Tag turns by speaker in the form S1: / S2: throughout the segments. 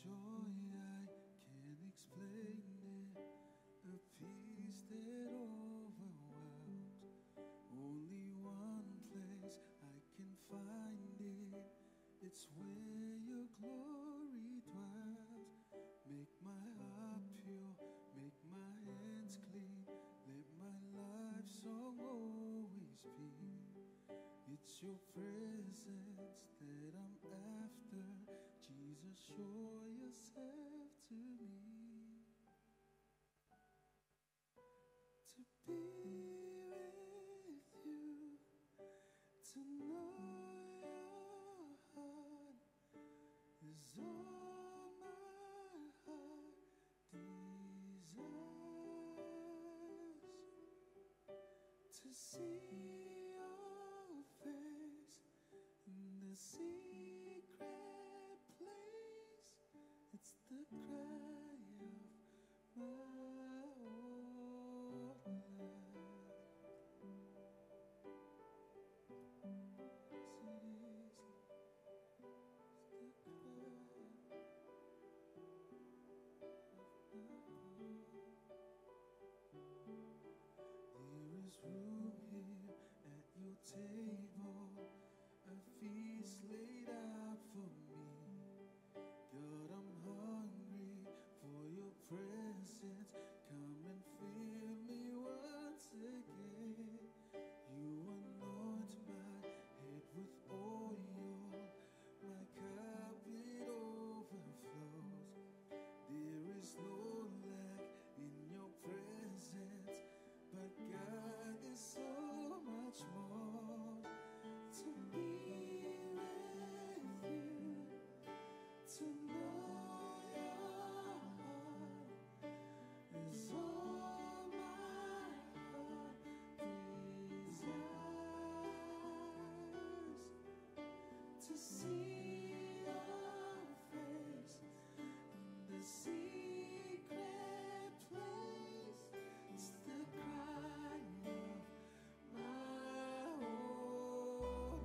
S1: joy I can't explain it, a peace that overwhelms. Only one place I can find it, it's where your glory dwells. Make my heart pure, make my hands clean, let my life song always be. It's your presence that I'm after, Jesus, show yourself to me. To be with you, to know your heart is all my heart desires. To see your face in the secret place, it's the cry of my whole life. Yes, it is. It's the cry of my heart. There is room here at your table, a feast laid out for me. God, I'm hungry for your presence. Come and fill me once again. You anoint my head with oil, my cup it overflows. There is no lack in your presence, but God, there's so much more. To be with you, to know your heart is all my heart desires. To see your face in the secret place, it's the cry of my whole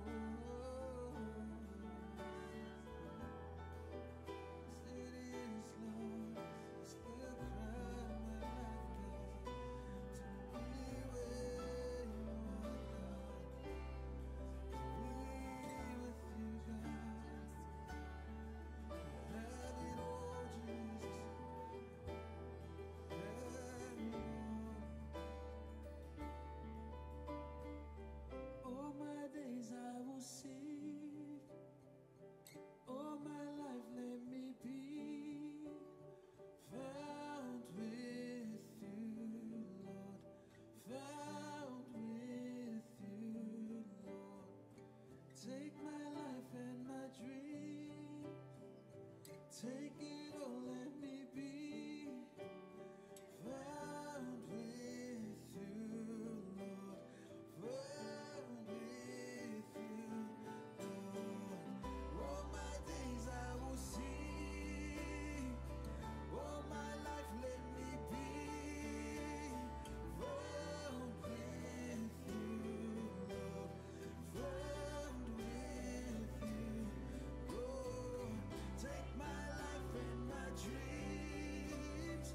S1: life. It is, Lord, it's the cry of my life, God, to be where you are, God, to be with you, God. Have it all, Jesus, have it all. All my days I will seek, all my life let me be found with you, Lord, found with you, Lord. Take my life and my dreams, take it all, let me be found with you, Lord, found with you, Lord. All my days I will seek, all my life let me be found with you, Lord, found with you, Lord. Take my life and my dreams,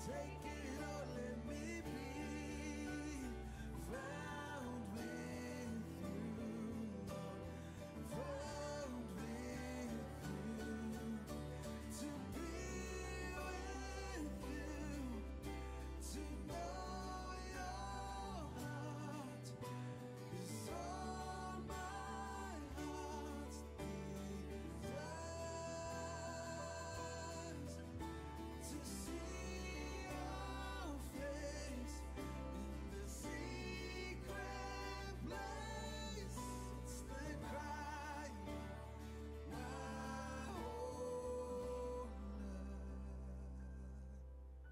S1: take it all, let me be found with you, Lord, found with you. To be with you, to know your heart is all my heart's desires. To see your face in the secret place, it's the cry of my whole life.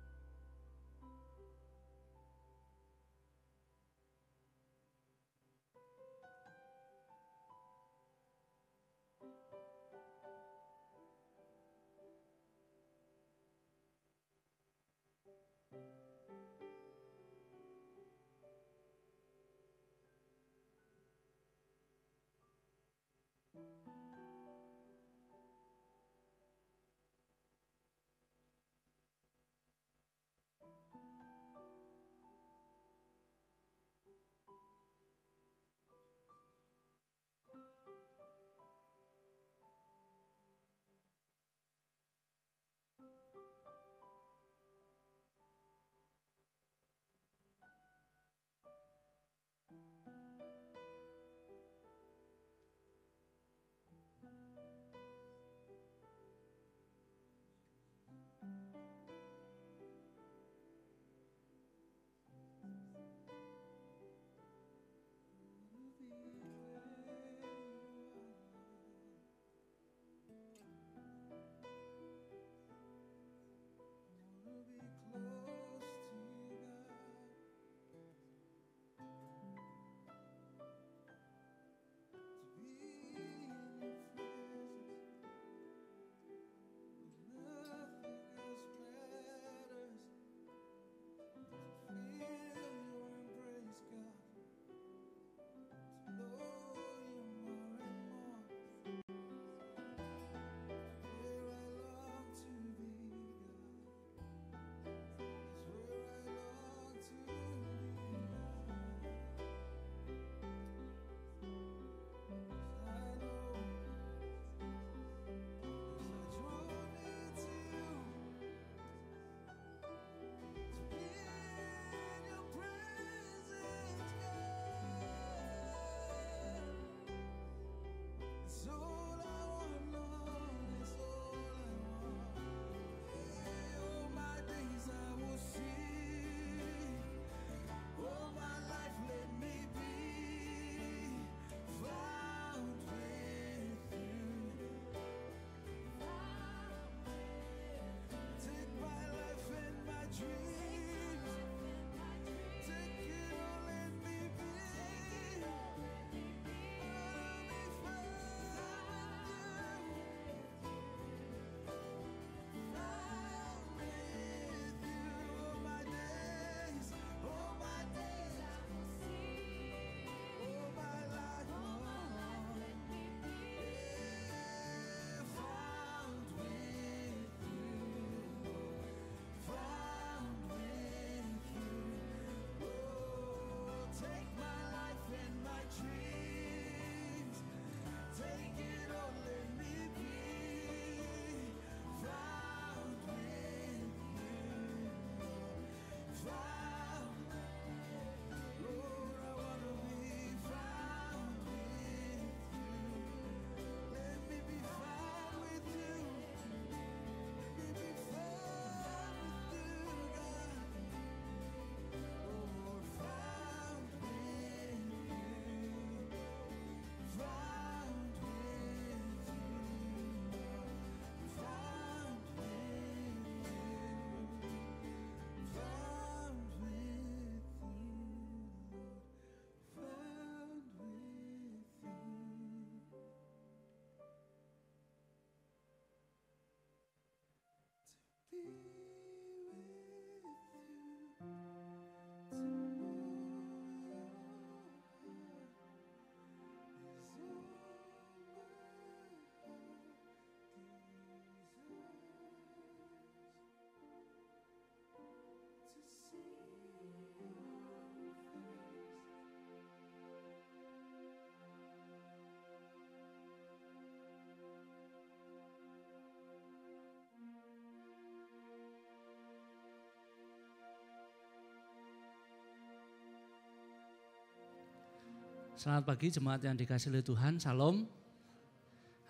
S2: Selamat pagi jemaat yang dikasihi oleh Tuhan, Salam.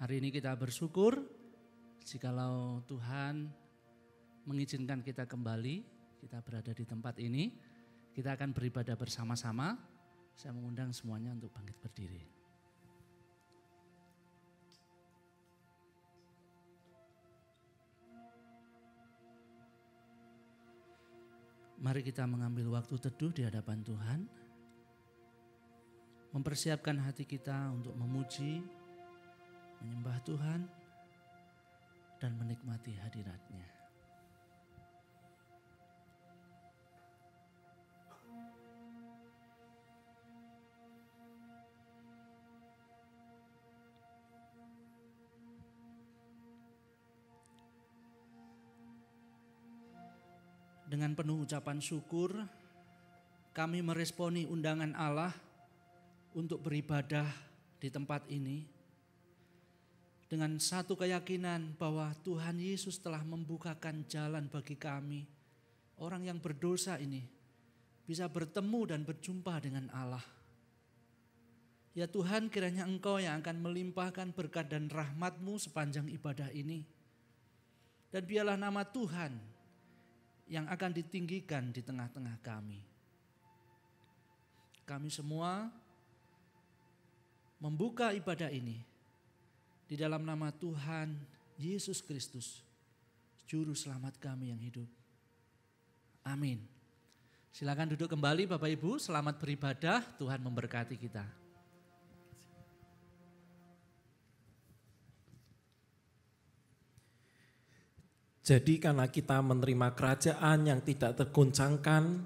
S2: Hari ini kita bersyukur jikalau Tuhan mengizinkan kita kembali, kita berada di tempat ini. Kita akan beribadah bersama-sama. Saya mengundang semuanya untuk bangkit berdiri. Mari kita mengambil waktu teduh di hadapan Tuhan. Mempersiapkan hati kita untuk memuji, menyembah Tuhan, dan menikmati hadirat-Nya. Dengan penuh ucapan syukur, kami meresponi undangan Allah untuk beribadah di tempat ini dengan satu keyakinan bahwa Tuhan Yesus telah membukakan jalan bagi kami, orang yang berdosa ini, bisa bertemu dan berjumpa dengan Allah. Ya Tuhan, kiranya Engkau yang akan melimpahkan berkat dan rahmat-Mu sepanjang ibadah ini. Dan biarlah nama Tuhan yang akan ditinggikan di tengah-tengah kami. Kami semua membuka ibadah ini di dalam nama Tuhan Yesus Kristus, Juru Selamat kami yang hidup. Amin. Silakan duduk kembali Bapak Ibu, selamat beribadah, Tuhan memberkati kita.
S3: Jadi karena kita menerima kerajaan yang tidak tergoncangkan,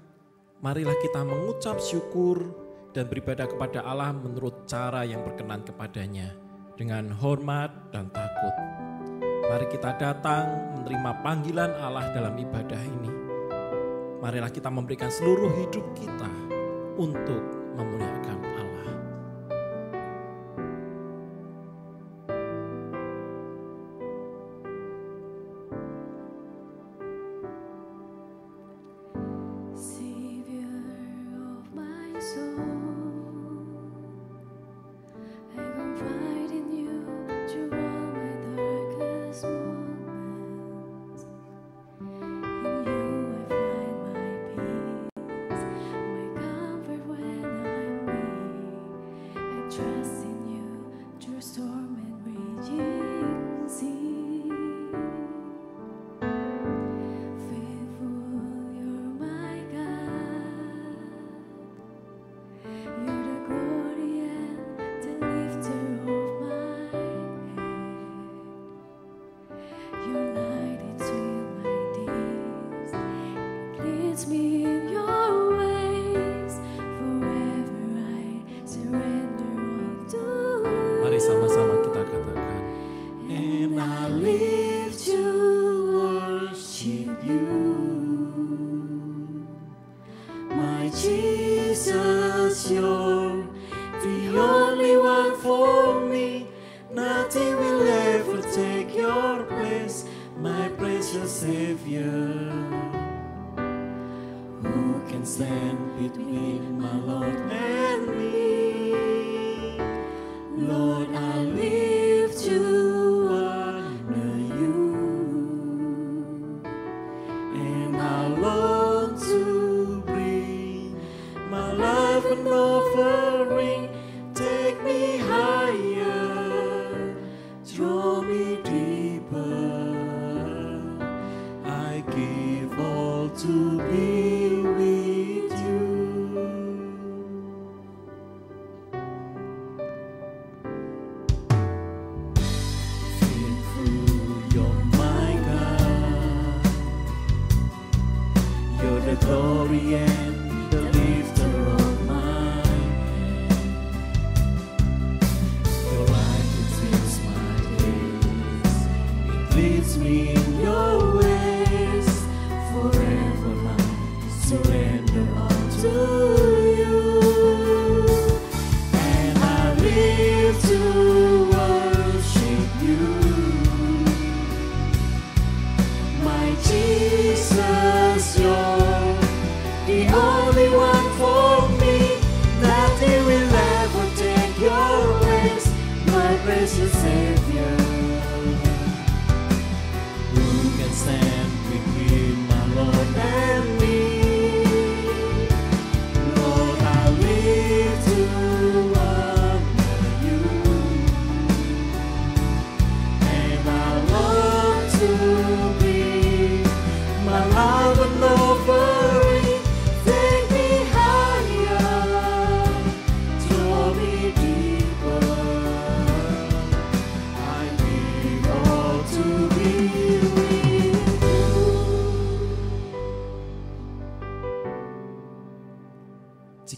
S3: marilah kita mengucap syukur dan beribadah kepada Allah menurut cara yang berkenan kepadanya, dengan hormat dan takut. Mari kita datang menerima panggilan Allah dalam ibadah ini. Marilah kita memberikan seluruh hidup kita untuk memuliakan Allah.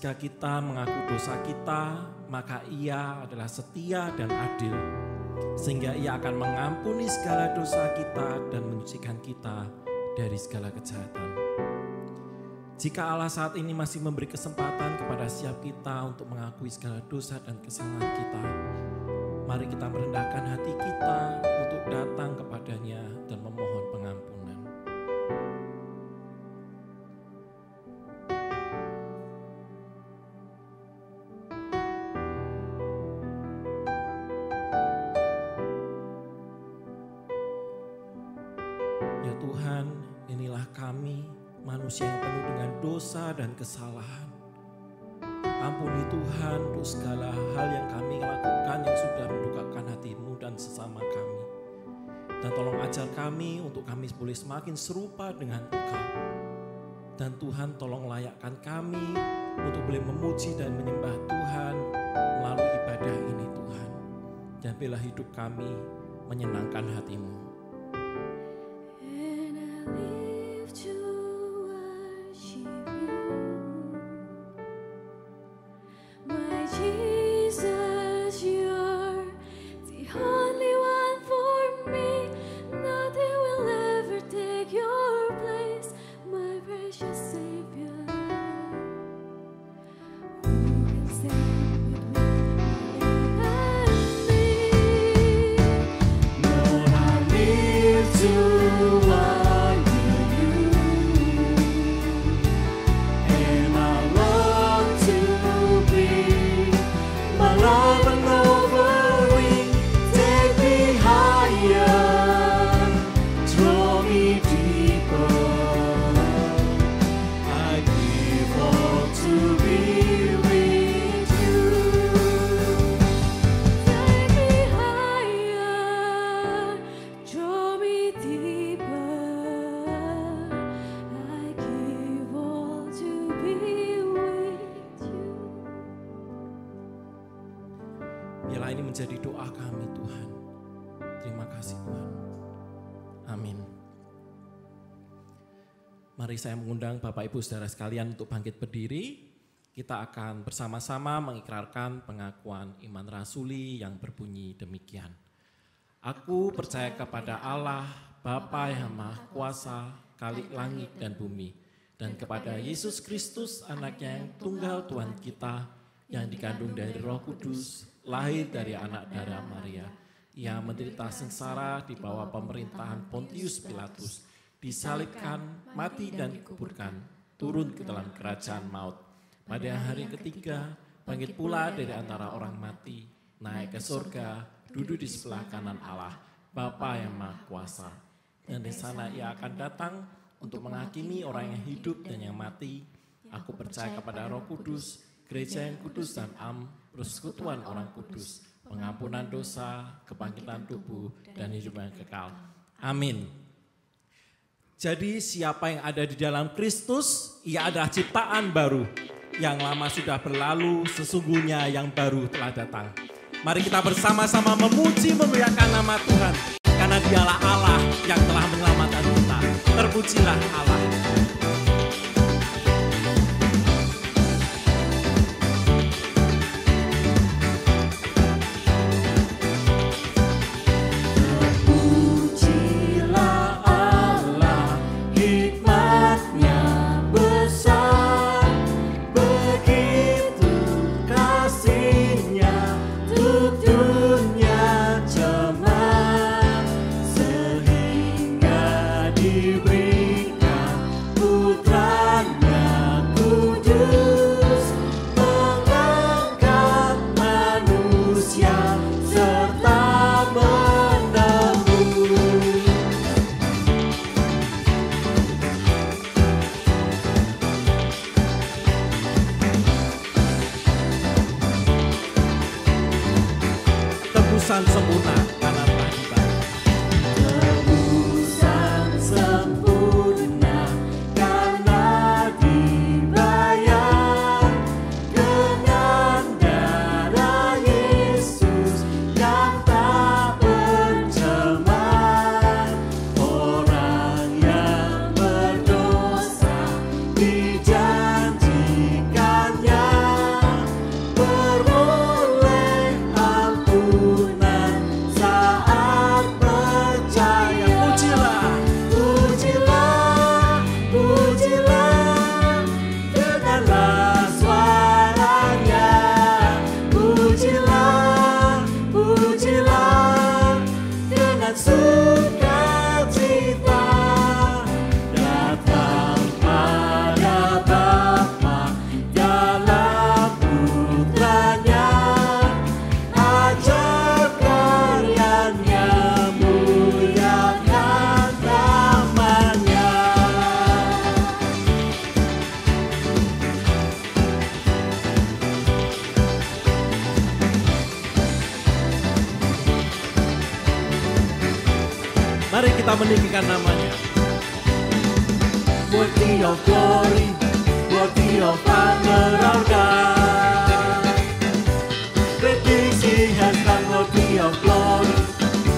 S3: jika kita mengaku dosa kita, maka Ia adalah setia dan adil, sehingga Ia akan mengampuni segala dosa kita dan menyucikan kita dari segala kejahatan. Jika Allah saat ini masih memberi kesempatan kepada setiap kita untuk mengakui segala dosa dan kesalahan kita, mari kita merendahkan hati kita untuk datang kepadanya dan memohon pengampunan. Ya Tuhan, inilah kami, manusia yang penuh dengan dosa dan kesalahan. Ampuni Tuhan untuk segala hal yang kami lakukan yang sudah mendukakan hati-Mu dan sesama kami. Dan tolong ajar kami untuk kami boleh semakin serupa dengan Engkau. Dan Tuhan tolong layakkan kami untuk boleh memuji dan menyembah Tuhan melalui ibadah ini Tuhan. Dan biarlah hidup kami menyenangkan hati-Mu. Biarlah ini menjadi doa kami Tuhan. Terima kasih Tuhan. Amin. Mari saya mengundang Bapak Ibu Saudara sekalian untuk bangkit berdiri. Kita akan bersama-sama mengikrarkan pengakuan iman rasuli yang berbunyi demikian. Aku percaya kepada Allah, Bapa yang Maha Kuasa, Khalik langit dan bumi, dan kepada Yesus Kristus, Anaknya yang tunggal Tuhan kita, yang dikandung dari Roh Kudus, lahir dari anak darah Maria. Ia menderita sengsara di bawah pemerintahan Pontius Pilatus, disalibkan, mati dan dikuburkan, turun ke dalam kerajaan maut. Pada hari ketiga, bangkit pula dari antara orang mati, naik ke surga, duduk di sebelah kanan Allah, Bapa yang Maha Kuasa. Dan di sana Ia akan datang untuk menghakimi orang yang hidup dan yang mati. Aku percaya kepada Roh Kudus, gereja yang kudus dan persekutuan orang kudus, pengampunan dosa, kebangkitan tubuh, dan hidup yang kekal. Amin. Jadi siapa yang ada di dalam Kristus, ia adalah ciptaan baru. Yang lama sudah berlalu, sesungguhnya yang baru telah datang. Mari kita bersama-sama memuji memuliakan nama Tuhan, karena Dialah Allah yang telah menyelamatkan kita. Terpujilah Allah. Sempurna karena telah dibayar. Tebusan sempurna karena dibayar dengan darah Yesus yang tak bercemar. Orang yang berdosa dijanjikannya Mari kita meninggikan namanya.
S4: Worthy of glory, worthy of honor, our God. Great things He has done, worthy of glory,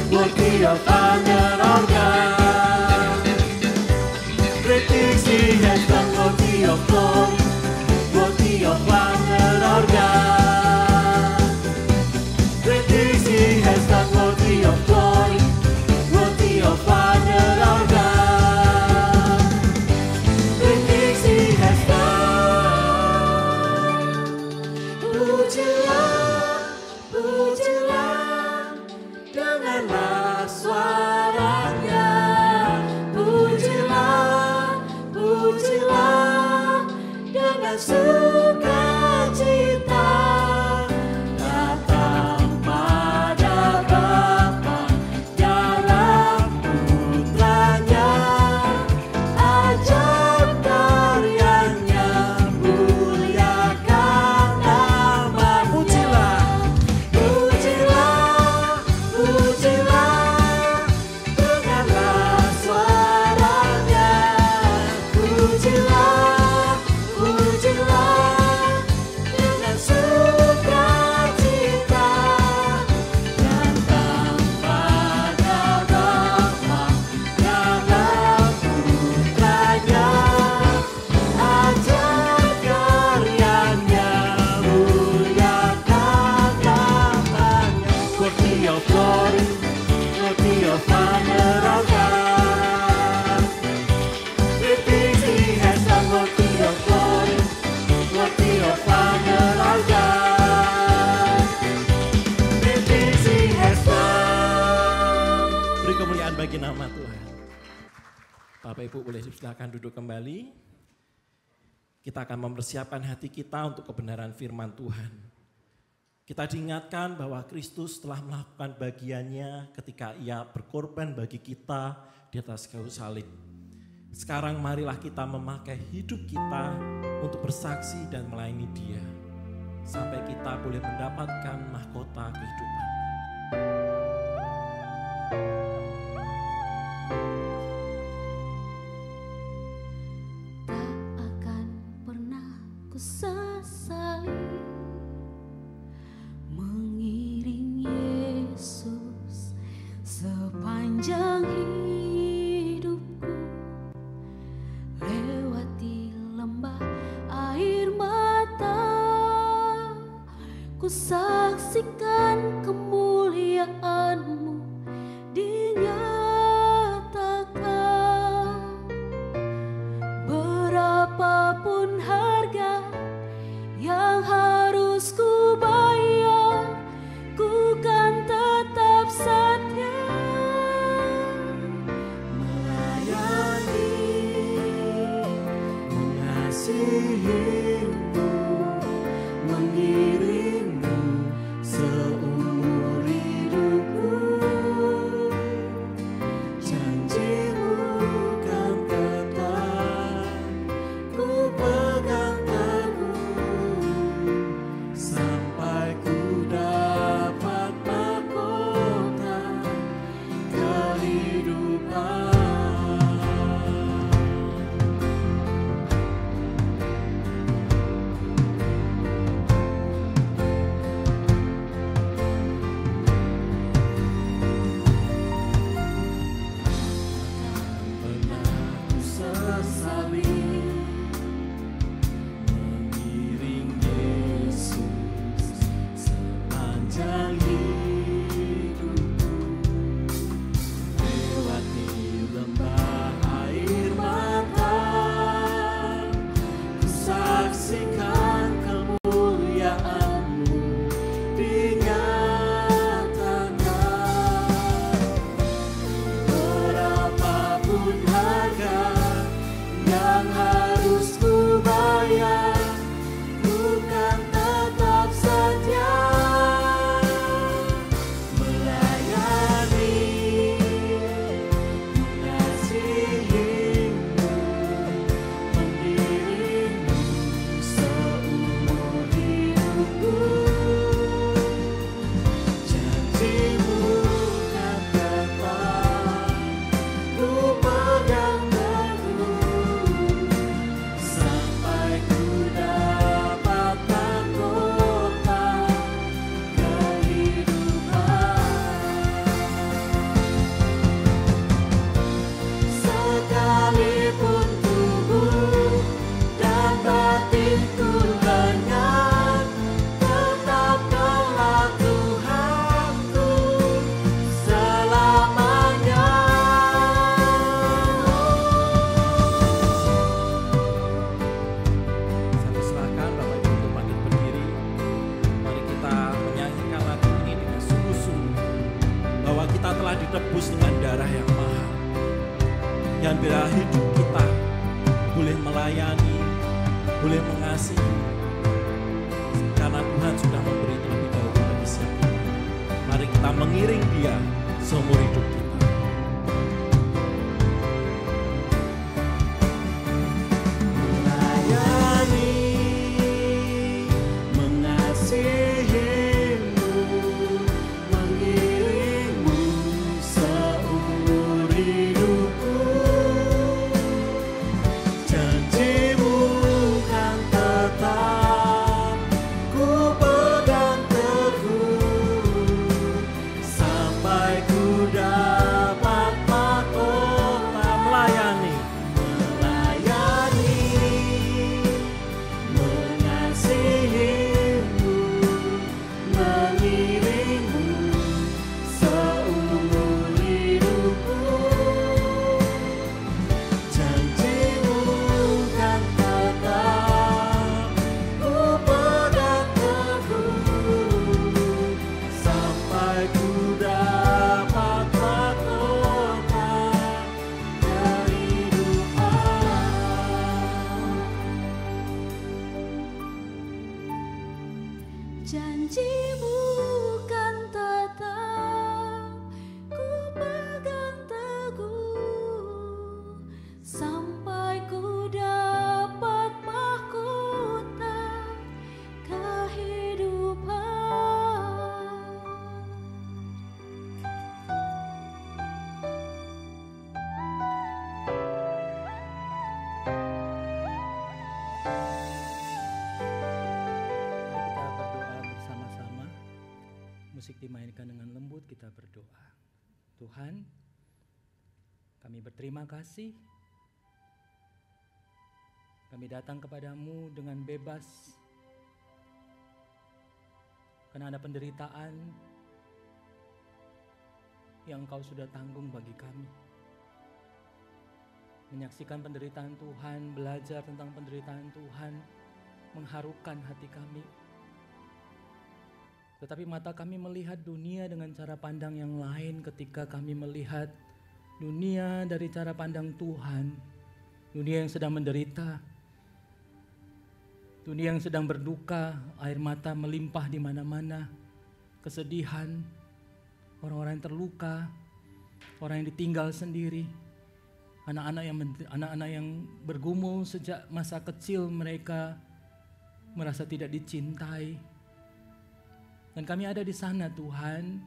S4: worthy of honor, our God. Great things He has done, worthy of glory, worthy of honor, our God. Great things He has done, worthy of glory, worthy of honor, our God. Great things He has done. Pujilah, pujilah, dengarlah suaranya. Pujilah, pujilah, dengan sukacita. Datang pada Bapa dalam Putranya, ajak karyanya, muliakan nama. Pujilah, pujilah, pujilah, dengarlah suaranya. Pujilah, pujilah, dengan sukacita. Datang pada Bapa dalam Putranya, ajak karyanya, muliakan namanya. Worthy of glory, worthy of honor, our God. Great things He has done, worthy of glory, worthy of honor, our God. Great things He has done.
S3: Beri kemuliaan bagi nama Tuhan. Bapak Ibu boleh silakan duduk kembali. Kita akan mempersiapkan hati kita untuk kebenaran firman Tuhan. Kita diingatkan bahwa Kristus telah melakukan bagiannya ketika Ia berkorban bagi kita di atas kayu salib. Sekarang marilah kita memakai hidup kita untuk bersaksi dan melayani Dia, sampai kita boleh mendapatkan mahkota kehidupan.
S4: Tak akan pernah ku sesali mengiring Yesus sepanjang hidupku, lewati lembah air mata, ku saksikan kemuliaan-Mu dinyatakan. Berapapun harga yang harus ku bayar, ku kan tetap setia melayani, mengasihi-Mu, mengiring-Mu seumur hidup.
S3: telah ditebus dengan darah yang mahal. Yang biar hidup kita boleh melayani, boleh mengasihi. Karena Tuhan sudah memberi terlebih dahulu bagi siapa. Mari kita mengiring Dia seumur hidup kita.
S2: Musik dimainkan dengan lembut, kita berdoa. Tuhan, kami berterima kasih. Kami datang kepadamu dengan bebas. Karena ada penderitaan yang Engkau sudah tanggung bagi kami. Menyaksikan penderitaan Tuhan, belajar tentang penderitaan Tuhan, mengharukan hati kami. Tetapi mata kami melihat dunia dengan cara pandang yang lain ketika kami melihat dunia dari cara pandang Tuhan. Dunia yang sedang menderita, dunia yang sedang berduka, air mata melimpah di mana-mana, kesedihan, orang-orang yang terluka, orang yang ditinggal sendiri, anak-anak yang bergumul sejak masa kecil mereka merasa tidak dicintai. Dan kami ada di sana Tuhan,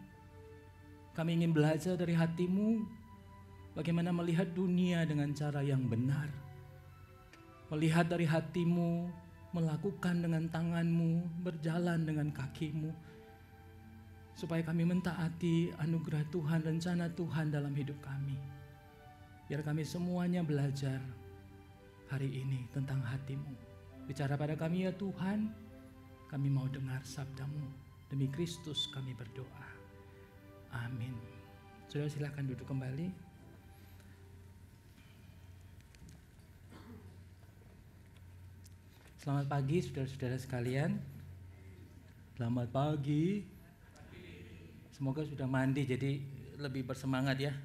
S2: kami ingin belajar dari hati-Mu bagaimana melihat dunia dengan cara yang benar. Melihat dari hati-Mu, melakukan dengan tangan-Mu, berjalan dengan kaki-Mu. Supaya kami mentaati anugerah Tuhan, rencana Tuhan dalam hidup kami. Biar kami semuanya belajar hari ini tentang hati-Mu. Bicara pada kami ya Tuhan, kami mau dengar sabda-Mu. Demi Kristus kami berdoa. Amin. Saudara silakan duduk kembali. Selamat pagi saudara-saudara sekalian. Selamat pagi. Semoga sudah mandi jadi lebih bersemangat ya.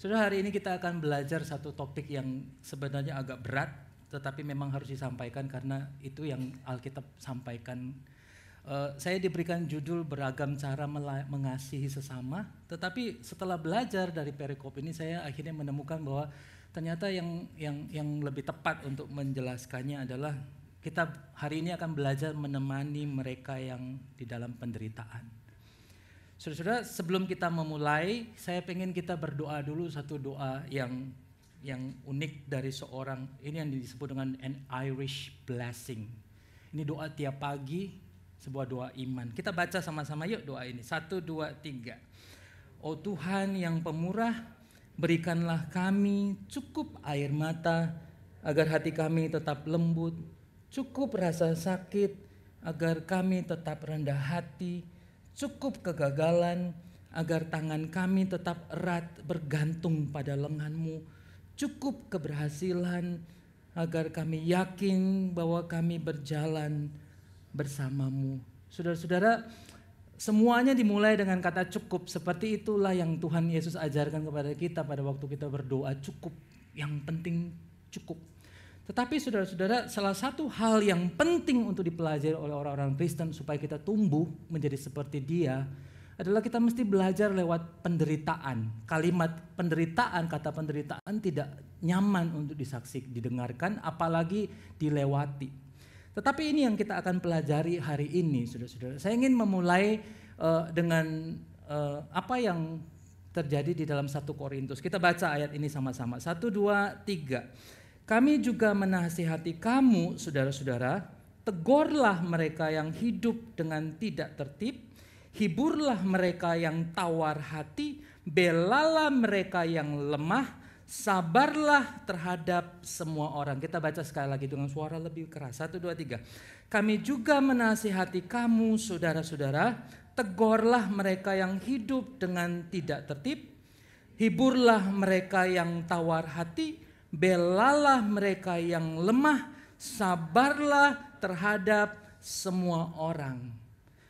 S2: Saudara, hari ini kita akan belajar satu topik yang sebenarnya agak berat, tetapi memang harus disampaikan karena itu yang Alkitab sampaikan. Saya diberikan judul beragam cara mengasihi sesama, tetapi setelah belajar dari perikop ini saya akhirnya menemukan bahwa ternyata yang lebih tepat untuk menjelaskannya adalah kita hari ini akan belajar menemani mereka yang di dalam penderitaan. Saudara-saudara, sebelum kita memulai, saya pengen kita berdoa dulu satu doa yang unik dari seorang, ini yang disebut dengan an Irish blessing. Ini doa tiap pagi, sebuah doa iman. Kita baca sama-sama yuk doa ini. 1, 2, 3. Oh Tuhan yang pemurah, berikanlah kami cukup air mata agar hati kami tetap lembut, cukup rasa sakit agar kami tetap rendah hati, cukup kegagalan agar tangan kami tetap erat bergantung pada lengan-Mu, cukup keberhasilan agar kami yakin bahwa kami berjalan bersama-Mu. Saudara-saudara,
S5: Semuanya dimulai dengan kata cukup. Seperti itulah yang Tuhan Yesus ajarkan kepada kita pada waktu kita berdoa, cukup. Yang penting cukup. Tetapi saudara-saudara, salah satu hal yang penting untuk dipelajari oleh orang-orang Kristen supaya kita tumbuh menjadi seperti Dia adalah kita mesti belajar lewat penderitaan. Kalimat penderitaan, kata penderitaan tidak nyaman untuk didengarkan, apalagi dilewati. Tetapi ini yang kita akan pelajari hari ini, saudara-saudara. Saya ingin memulai dengan apa yang terjadi di dalam 1 Korintus. Kita baca ayat ini sama-sama. 1, 2, 3. Kami juga menasihati kamu, saudara-saudara, tegurlah mereka yang hidup dengan tidak tertib, hiburlah mereka yang tawar hati, belalah mereka yang lemah, sabarlah terhadap semua orang. Kita baca sekali lagi dengan suara lebih keras. 1, 2, 3. Kami juga menasihati kamu, saudara-saudara, tegurlah mereka yang hidup dengan tidak tertib, hiburlah mereka yang tawar hati, belalah mereka yang lemah, sabarlah terhadap semua orang.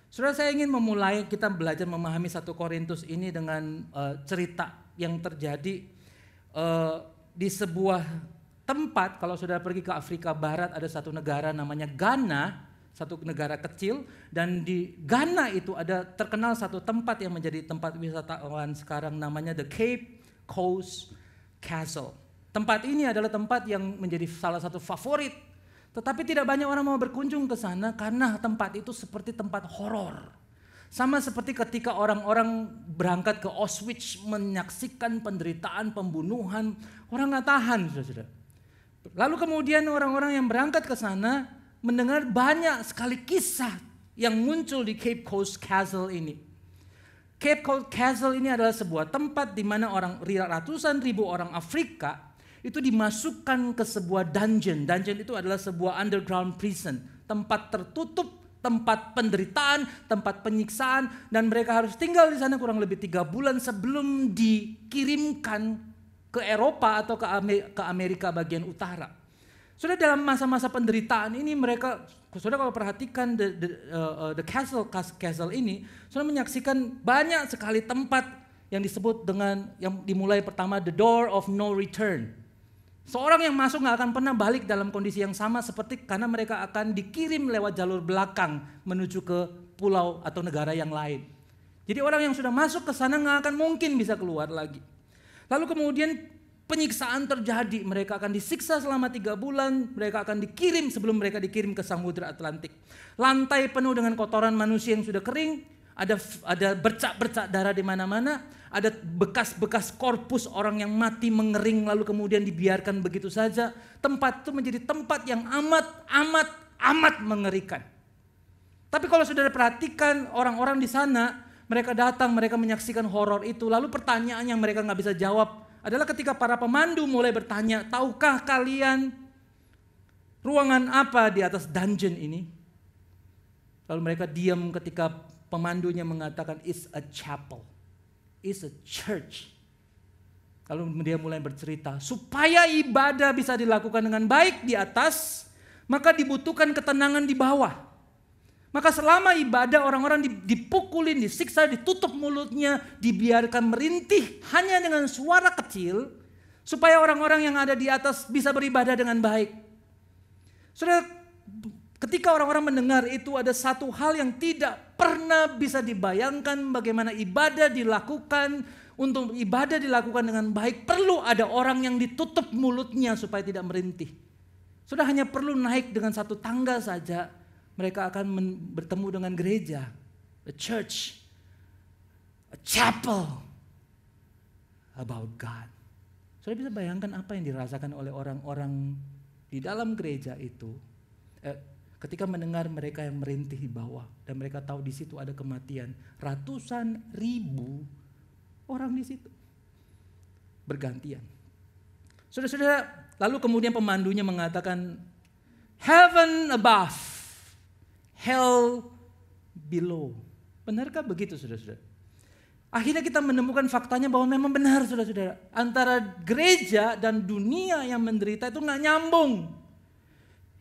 S5: Saudara, saya ingin memulai kita belajar memahami 1 Korintus ini dengan cerita yang terjadi di sebuah tempat. Kalau saudara pergi ke Afrika Barat, ada satu negara namanya Ghana, satu negara kecil, dan di Ghana itu ada terkenal satu tempat yang menjadi tempat wisatawan sekarang, namanya The Cape Coast Castle. Tempat ini adalah tempat yang menjadi salah satu favorit, tetapi tidak banyak orang mau berkunjung ke sana karena tempat itu seperti tempat horor. Sama seperti ketika orang-orang berangkat ke Auschwitz menyaksikan penderitaan pembunuhan, orang nggak tahan, saudara. Lalu kemudian orang-orang yang berangkat ke sana mendengar banyak sekali kisah yang muncul di Cape Coast Castle ini. Cape Coast Castle ini adalah sebuah tempat di mana ratusan ribu orang Afrika itu dimasukkan ke sebuah dungeon. Dungeon itu adalah sebuah underground prison, tempat tertutup, tempat penderitaan, tempat penyiksaan, dan mereka harus tinggal di sana kurang lebih 3 bulan sebelum dikirimkan ke Eropa atau ke Amerika bagian utara. Sudah dalam masa-masa penderitaan ini mereka, saudara kalau perhatikan the castle ini, saudara menyaksikan banyak sekali tempat yang disebut dengan, yang dimulai pertama the door of no return. Seorang yang masuk gak akan pernah balik dalam kondisi yang sama seperti karena mereka akan dikirim lewat jalur belakang menuju ke pulau atau negara yang lain. Jadi orang yang sudah masuk ke sana gak akan mungkin bisa keluar lagi. Lalu kemudian penyiksaan terjadi, mereka akan disiksa selama 3 bulan, mereka akan dikirim sebelum mereka dikirim ke Samudra Atlantik. Lantai penuh dengan kotoran manusia yang sudah kering, ada bercak-bercak darah di mana-mana, ada bekas-bekas korpus orang yang mati mengering lalu kemudian dibiarkan begitu saja. Tempat itu menjadi tempat yang amat mengerikan. Tapi kalau saudara perhatikan orang-orang di sana, mereka datang, mereka menyaksikan horor itu. Lalu pertanyaan yang mereka gak bisa jawab adalah ketika para pemandu mulai bertanya, tahukah kalian ruangan apa di atas dungeon ini? Lalu mereka diam ketika pemandunya mengatakan, it's a chapel. Is a church. Lalu dia mulai bercerita, supaya ibadah bisa dilakukan dengan baik di atas, maka dibutuhkan ketenangan di bawah. Maka selama ibadah orang-orang dipukulin, disiksa, ditutup mulutnya, dibiarkan merintih hanya dengan suara kecil, supaya orang-orang yang ada di atas bisa beribadah dengan baik. Saudara, ketika orang-orang mendengar itu, ada satu hal yang tidak pernah bisa dibayangkan bagaimana ibadah dilakukan. Untuk ibadah dilakukan dengan baik perlu ada orang yang ditutup mulutnya supaya tidak merintih. Sudah hanya perlu naik dengan satu tangga saja, mereka akan bertemu dengan gereja, a church, a chapel about God. Sudah bisa bayangkan apa yang dirasakan oleh orang-orang di dalam gereja itu. Ketika mendengar mereka yang merintih di bawah dan mereka tahu di situ ada kematian, ratusan ribu orang di situ bergantian. Saudara-saudara, lalu kemudian pemandunya mengatakan, heaven above, hell below. Benarkah begitu, saudara-saudara? Akhirnya kita menemukan faktanya bahwa memang benar, saudara-saudara. Antara gereja dan dunia yang menderita itu nggak nyambung.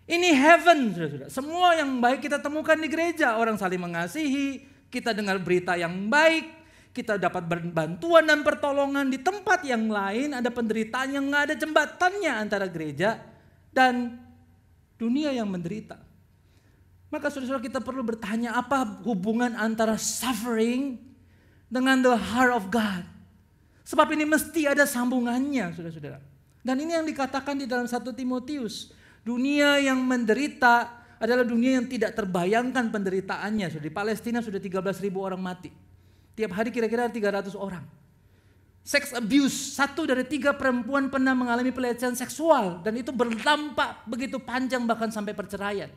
S5: Ini heaven, saudara-saudara. Semua yang baik kita temukan di gereja. Orang saling mengasihi, kita dengar berita yang baik, kita dapat bantuan dan pertolongan. Di tempat yang lain ada penderitaan yang nggak ada jembatannya antara gereja dan dunia yang menderita. Maka saudara-saudara, kita perlu bertanya, apa hubungan antara suffering dengan the heart of God? Sebab ini mesti ada sambungannya, saudara-saudara. Dan ini yang dikatakan di dalam 1 Timotius. Dunia yang menderita adalah dunia yang tidak terbayangkan penderitaannya. Di Palestina sudah 13.000 orang mati. Tiap hari kira-kira 300 orang. Sex abuse, 1 dari 3 perempuan pernah mengalami pelecehan seksual. Dan itu berdampak begitu panjang bahkan sampai perceraian.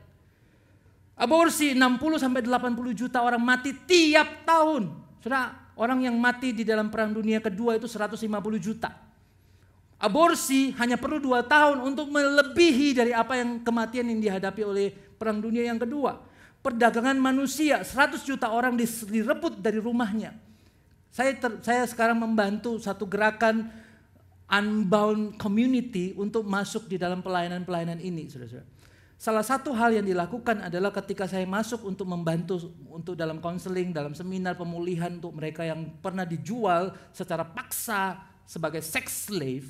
S5: Aborsi, 60-80 juta orang mati tiap tahun. Saudara, orang yang mati di dalam Perang Dunia Kedua itu 150 juta. Aborsi hanya perlu 2 tahun untuk melebihi dari apa yang kematian yang dihadapi oleh Perang Dunia yang Kedua. Perdagangan manusia, 100 juta orang direbut dari rumahnya. Saya sekarang membantu satu gerakan Unbound Community untuk masuk di dalam pelayanan-pelayanan ini, saudara-saudara. Salah satu hal yang dilakukan adalah ketika saya masuk untuk membantu untuk dalam konseling, dalam seminar pemulihan untuk mereka yang pernah dijual secara paksa sebagai sex slave.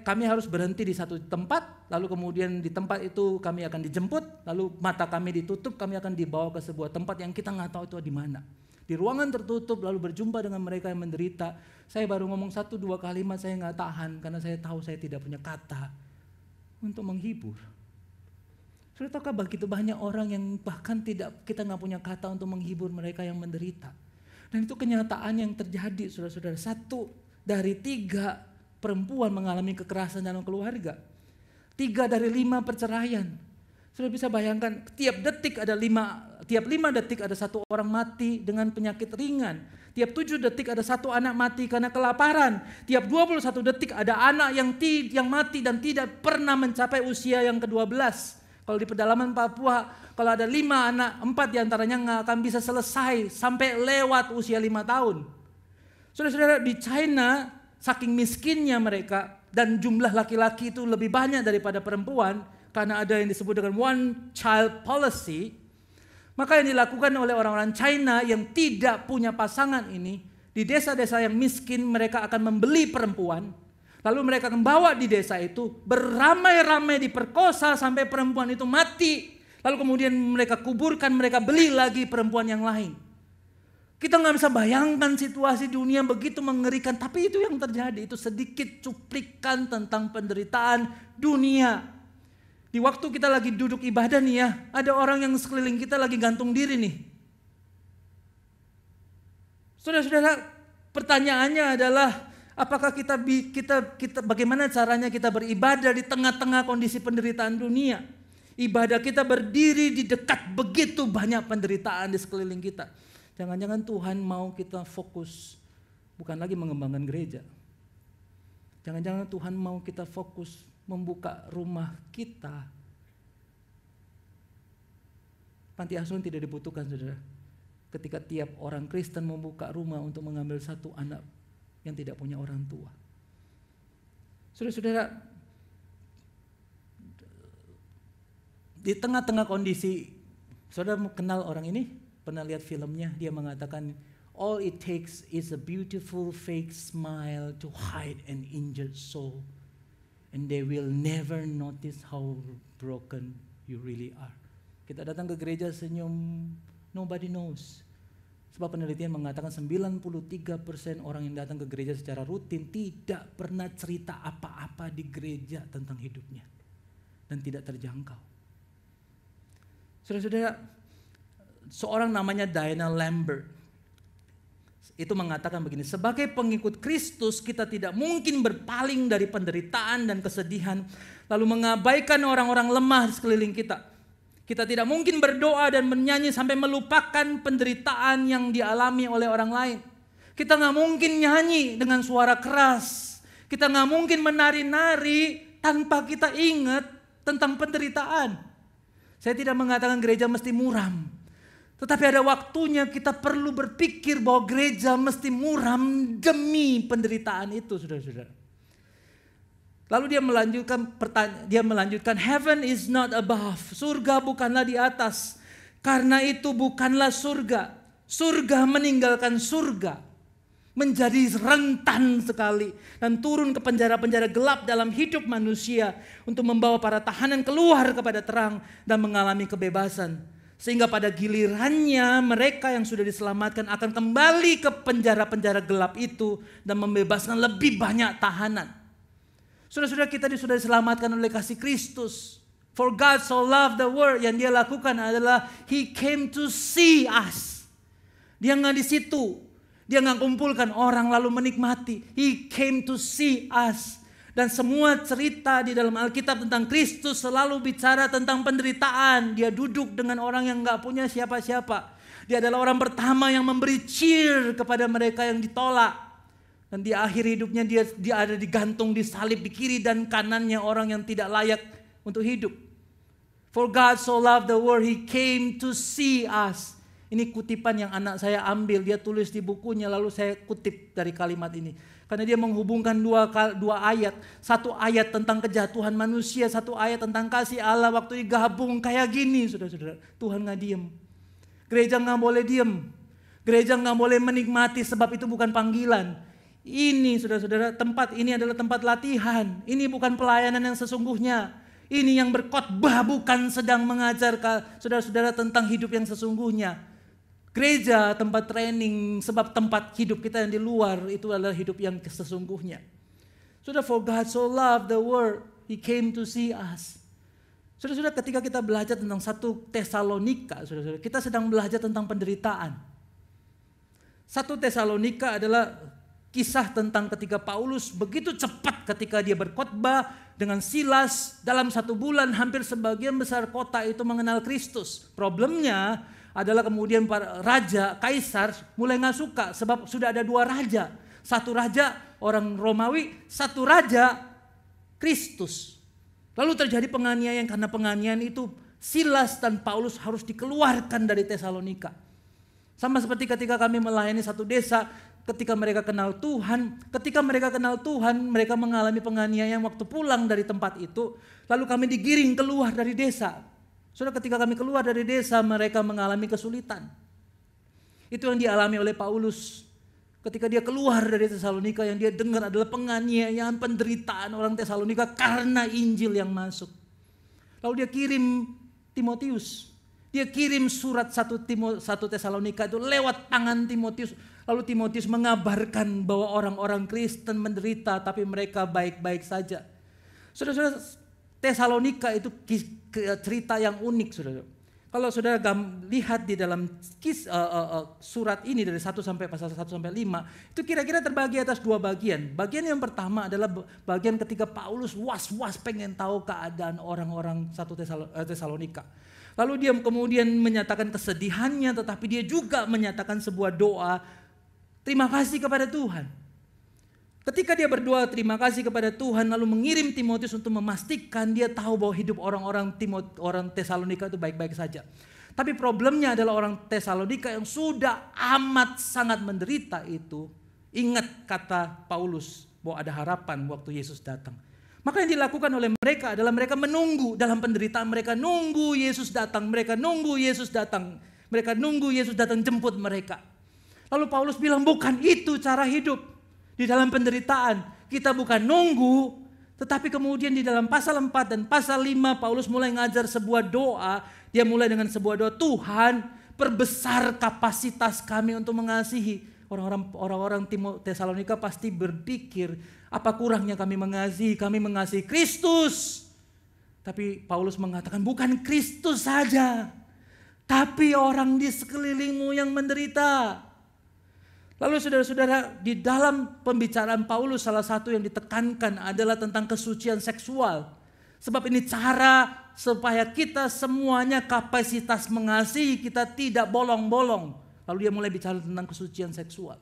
S5: Kami harus berhenti di satu tempat, lalu kemudian di tempat itu kami akan dijemput, lalu mata kami ditutup, kami akan dibawa ke sebuah tempat yang kita nggak tahu itu di mana. Di ruangan tertutup, lalu berjumpa dengan mereka yang menderita. Saya baru ngomong 1-2 kalimat, saya nggak tahan karena saya tahu saya tidak punya kata untuk menghibur. Sudah tahukah begitu banyak orang yang bahkan kita nggak punya kata untuk menghibur mereka yang menderita. Dan itu kenyataan yang terjadi, saudara-saudara. 1 dari 3 perempuan mengalami kekerasan dalam keluarga. 3 dari 5 perceraian. Sudah bisa bayangkan, tiap 5 detik ada 1 orang mati dengan penyakit ringan. Tiap 7 detik ada 1 anak mati karena kelaparan. Tiap 21 detik ada anak yang mati dan tidak pernah mencapai usia yang ke-12. Kalau di pedalaman Papua, kalau ada 5 anak, 4 diantaranya nggak akan bisa selesai sampai lewat usia 5 tahun. Saudara-saudara, di China, saking miskinnya mereka dan jumlah laki-laki itu lebih banyak daripada perempuan, karena ada yang disebut dengan one child policy, maka yang dilakukan oleh orang-orang China yang tidak punya pasangan ini, di desa-desa yang miskin mereka akan membeli perempuan, lalu mereka akan bawa di desa itu, beramai-ramai diperkosa sampai perempuan itu mati. Lalu kemudian mereka kuburkan, mereka beli lagi perempuan yang lain. Kita nggak bisa bayangkan situasi dunia begitu mengerikan, tapi itu yang terjadi. Itu sedikit cuplikan tentang penderitaan dunia. Di waktu kita lagi duduk ibadah nih ya, ada orang yang sekeliling kita lagi gantung diri nih. Saudara-saudara, pertanyaannya adalah, apakah kita bagaimana caranya kita beribadah di tengah-tengah kondisi penderitaan dunia? Ibadah kita berdiri di dekat begitu banyak penderitaan di sekeliling kita. Jangan-jangan Tuhan mau kita fokus bukan lagi mengembangkan gereja. Jangan-jangan Tuhan mau kita fokus membuka rumah kita. Panti asuhan tidak dibutuhkan, saudara. Ketika tiap orang Kristen membuka rumah untuk mengambil 1 anak yang tidak punya orang tua. Saudara-saudara, di tengah-tengah kondisi, saudara kenal orang ini? Pernah lihat filmnya? Dia mengatakan, all it takes is a beautiful fake smile to hide an injured soul. And they will never notice how broken you really are. Kita datang ke gereja senyum, nobody knows. Sebab penelitian mengatakan 93% orang yang datang ke gereja secara rutin tidak pernah cerita apa-apa di gereja tentang hidupnya. Dan tidak terjangkau. Saudara-saudara, seorang namanya Diana Lambert itu mengatakan begini, sebagai pengikut Kristus kita tidak mungkin berpaling dari penderitaan dan kesedihan lalu mengabaikan orang-orang lemah di sekeliling kita. Kita tidak mungkin berdoa dan menyanyi sampai melupakan penderitaan yang dialami oleh orang lain. Kita gak mungkin nyanyi dengan suara keras. Kita gak mungkin menari-nari tanpa kita ingat tentang penderitaan. Saya tidak mengatakan gereja mesti muram. Tetapi ada waktunya kita perlu berpikir bahwa gereja mesti muram demi penderitaan itu, saudara-saudara. Lalu dia melanjutkan, heaven is not above, surga bukanlah di atas. Karena itu bukanlah surga. Surga meninggalkan surga. Menjadi rentan sekali. Dan turun ke penjara-penjara gelap dalam hidup manusia. Untuk membawa para tahanan keluar kepada terang. Dan mengalami kebebasan. Sehingga pada gilirannya mereka yang sudah diselamatkan akan kembali ke penjara-penjara gelap itu. Dan membebaskan lebih banyak tahanan. Saudara-saudara, kita sudah diselamatkan oleh kasih Kristus. For God so loved the world. Yang dia lakukan adalah He came to see us. Dia nggak di situ. Dia nggak kumpulkan orang lalu menikmati. He came to see us. Dan semua cerita di dalam Alkitab tentang Kristus selalu bicara tentang penderitaan. Dia duduk dengan orang yang nggak punya siapa-siapa. Dia adalah orang pertama yang memberi cheer kepada mereka yang ditolak. Dan di akhir hidupnya dia ada digantung di salib di kiri dan kanannya orang yang tidak layak untuk hidup. For God so loved the world, He came to see us. Ini kutipan yang anak saya ambil, dia tulis di bukunya lalu saya kutip dari kalimat ini. Karena dia menghubungkan dua ayat. Satu ayat tentang kejatuhan manusia, satu ayat tentang kasih Allah waktu digabung kayak gini, saudara-saudara. Tuhan gak diem. Gereja gak boleh diem. Gereja gak boleh menikmati sebab itu bukan panggilan. Ini saudara-saudara, tempat ini adalah tempat latihan. Ini bukan pelayanan yang sesungguhnya. Ini yang berkhotbah bukan sedang mengajar saudara-saudara tentang hidup yang sesungguhnya. Gereja tempat training, sebab tempat hidup kita yang di luar itu adalah hidup yang sesungguhnya. Saudara, for God so loved the world, He came to see us. Saudara-saudara, ketika kita belajar tentang 1 Tesalonika, saudara-saudara, kita sedang belajar tentang penderitaan. 1 Tesalonika adalah kisah tentang ketika Paulus begitu cepat ketika dia berkhotbah dengan Silas dalam 1 bulan hampir sebagian besar kota itu mengenal Kristus. Problemnya adalah kemudian para raja, kaisar mulai gak suka sebab sudah ada 2 raja. 1 raja orang Romawi, 1 raja Kristus. Lalu terjadi penganiayaan, karena penganiayaan itu Silas dan Paulus harus dikeluarkan dari Tesalonika. Sama seperti ketika kami melayani satu desa, ketika mereka kenal Tuhan, mereka mengalami penganiayaan waktu pulang dari tempat itu, lalu kami digiring keluar dari desa. Saudara, ketika kami keluar dari desa, mereka mengalami kesulitan. Itu yang dialami oleh Paulus. Ketika dia keluar dari Tesalonika, yang dia dengar adalah penganiayaan, penderitaan orang Tesalonika karena Injil yang masuk. Lalu dia kirim Timotius. Dia kirim surat 1 Tesalonika itu lewat tangan Timotius. Lalu Timotius mengabarkan bahwa orang-orang Kristen menderita, tapi mereka baik-baik saja. Saudara-saudara, Tesalonika itu cerita yang unik, saudara. Kalau saudara lihat di dalam surat ini dari 1 sampai pasal 1 sampai 5, itu kira-kira terbagi atas 2 bagian. Bagian yang pertama adalah bagian ketika Paulus was-was pengen tahu keadaan orang-orang 1 Tesalonika. Lalu dia kemudian menyatakan kesedihannya, tetapi dia juga menyatakan sebuah doa terima kasih kepada Tuhan. Ketika dia berdoa terima kasih kepada Tuhan lalu mengirim Timotius untuk memastikan dia tahu bahwa hidup orang Tesalonika itu baik-baik saja. Tapi problemnya adalah orang Tesalonika yang sudah amat sangat menderita itu. Ingat kata Paulus bahwa ada harapan waktu Yesus datang. Maka yang dilakukan oleh mereka adalah mereka menunggu dalam penderitaan. Mereka nunggu Yesus datang. Mereka nunggu Yesus datang. Mereka nunggu Yesus datang jemput mereka. Lalu Paulus bilang bukan itu cara hidup. Di dalam penderitaan kita bukan nunggu, tetapi kemudian di dalam pasal 4 dan pasal 5 Paulus mulai ngajar sebuah doa. Dia mulai dengan sebuah doa, Tuhan perbesar kapasitas kami untuk mengasihi. Orang-orang Tesalonika pasti berpikir, apa kurangnya kami mengasihi Kristus. Tapi Paulus mengatakan bukan Kristus saja, tapi orang di sekelilingmu yang menderita. Lalu saudara-saudara, di dalam pembicaraan Paulus salah satu yang ditekankan adalah tentang kesucian seksual. Sebab ini cara supaya kita semuanya kapasitas mengasihi kita tidak bolong-bolong. Lalu dia mulai bicara tentang kesucian seksual.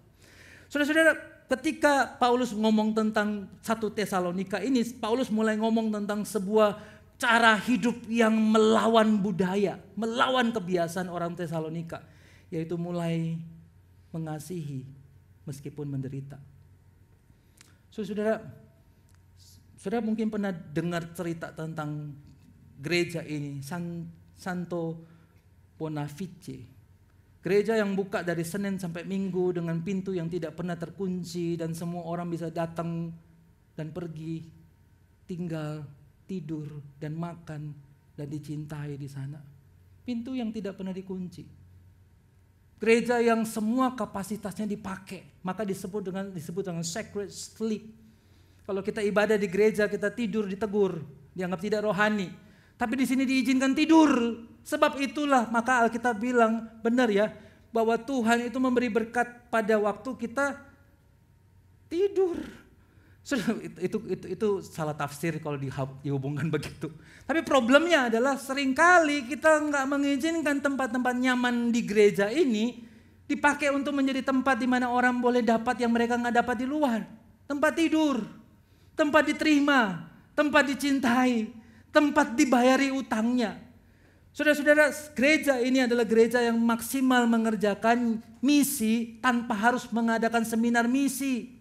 S5: Saudara-saudara, ketika Paulus ngomong tentang 1 Tesalonika ini, Paulus mulai ngomong tentang sebuah cara hidup yang melawan budaya, melawan kebiasaan orang Tesalonika. Yaitu mulai mengasihi meskipun menderita. Saudara mungkin pernah dengar cerita tentang gereja ini, Santo Bonavice. Gereja yang buka dari Senin sampai Minggu dengan pintu yang tidak pernah terkunci dan semua orang bisa datang dan pergi, tinggal, tidur dan makan dan dicintai di sana. Pintu yang tidak pernah dikunci. Gereja yang semua kapasitasnya dipakai, maka disebut dengan sacred sleep. Kalau kita ibadah di gereja, kita tidur ditegur, dianggap tidak rohani. Tapi di sini diizinkan tidur. Sebab itulah maka Alkitab bilang benar ya, bahwa Tuhan itu memberi berkat pada waktu kita tidur. Itu salah tafsir kalau dihubungkan begitu. Tapi problemnya adalah seringkali kita nggak mengizinkan tempat-tempat nyaman di gereja ini dipakai untuk menjadi tempat di mana orang boleh dapat yang mereka nggak dapat di luar. Tempat tidur, tempat diterima, tempat dicintai, tempat dibayari utangnya. Saudara-saudara, gereja ini adalah gereja yang maksimal mengerjakan misi tanpa harus mengadakan seminar misi.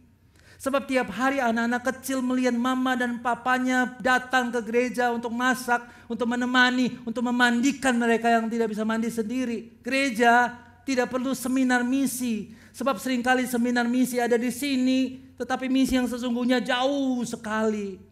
S5: Sebab tiap hari anak-anak kecil melihat mama dan papanya datang ke gereja untuk masak, untuk menemani, untuk memandikan mereka yang tidak bisa mandi sendiri. Gereja tidak perlu seminar misi. Sebab seringkali seminar misi ada di sini, tetapi misi yang sesungguhnya jauh sekali.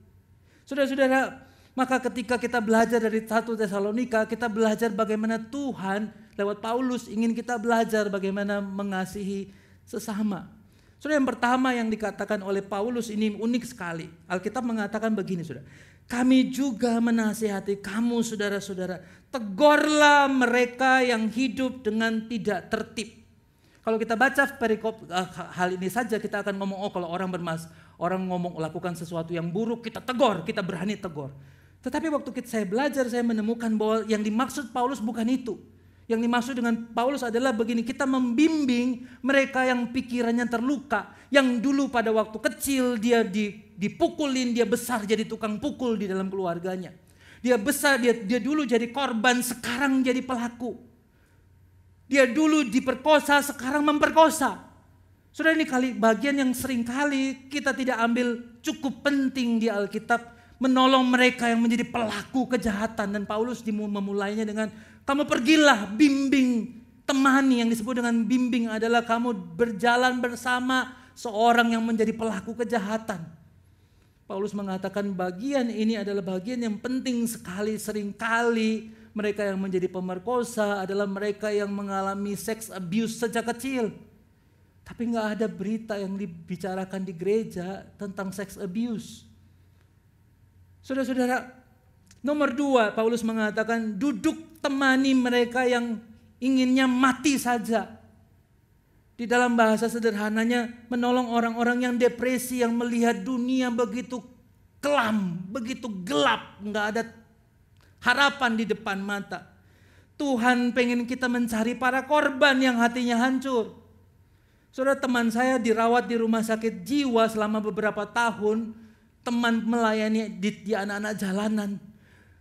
S5: Saudara-saudara, maka ketika kita belajar dari 1 Tesalonika, kita belajar bagaimana Tuhan lewat Paulus ingin kita belajar bagaimana mengasihi sesama. Saudara, yang pertama yang dikatakan oleh Paulus ini unik sekali. Alkitab mengatakan begini, saudara. Kami juga menasihati kamu saudara-saudara, tegurlah mereka yang hidup dengan tidak tertib. Kalau kita baca perikop hal ini saja kita akan ngomong, kalau orang ngomong lakukan sesuatu yang buruk, kita tegur, kita berani tegur. Tetapi waktu saya belajar, saya menemukan bahwa yang dimaksud Paulus bukan itu. Yang dimaksud dengan Paulus adalah begini, kita membimbing mereka yang pikirannya terluka, yang dulu pada waktu kecil dia dipukulin, dia besar jadi tukang pukul di dalam keluarganya. Dia besar, dia dulu jadi korban, sekarang jadi pelaku. Dia dulu diperkosa, sekarang memperkosa. Saudara, ini bagian yang sering kali kita tidak ambil cukup penting di Alkitab, menolong mereka yang menjadi pelaku kejahatan. Dan Paulus memulainya dengan, kamu pergilah, bimbing, temani. Yang disebut dengan bimbing adalah kamu berjalan bersama seorang yang menjadi pelaku kejahatan. Paulus mengatakan bagian ini adalah bagian yang penting sekali. Seringkali mereka yang menjadi pemerkosa adalah mereka yang mengalami sex abuse sejak kecil. Tapi gak ada berita yang dibicarakan di gereja tentang sex abuse. Saudara-saudara, nomor 2, Paulus mengatakan duduk temani mereka yang inginnya mati saja. Di dalam bahasa sederhananya, menolong orang-orang yang depresi, yang melihat dunia begitu kelam, begitu gelap, nggak ada harapan di depan mata. Tuhan pengen kita mencari para korban yang hatinya hancur. Saudara, teman saya dirawat di rumah sakit jiwa selama beberapa tahun. Teman melayani di anak-anak jalanan.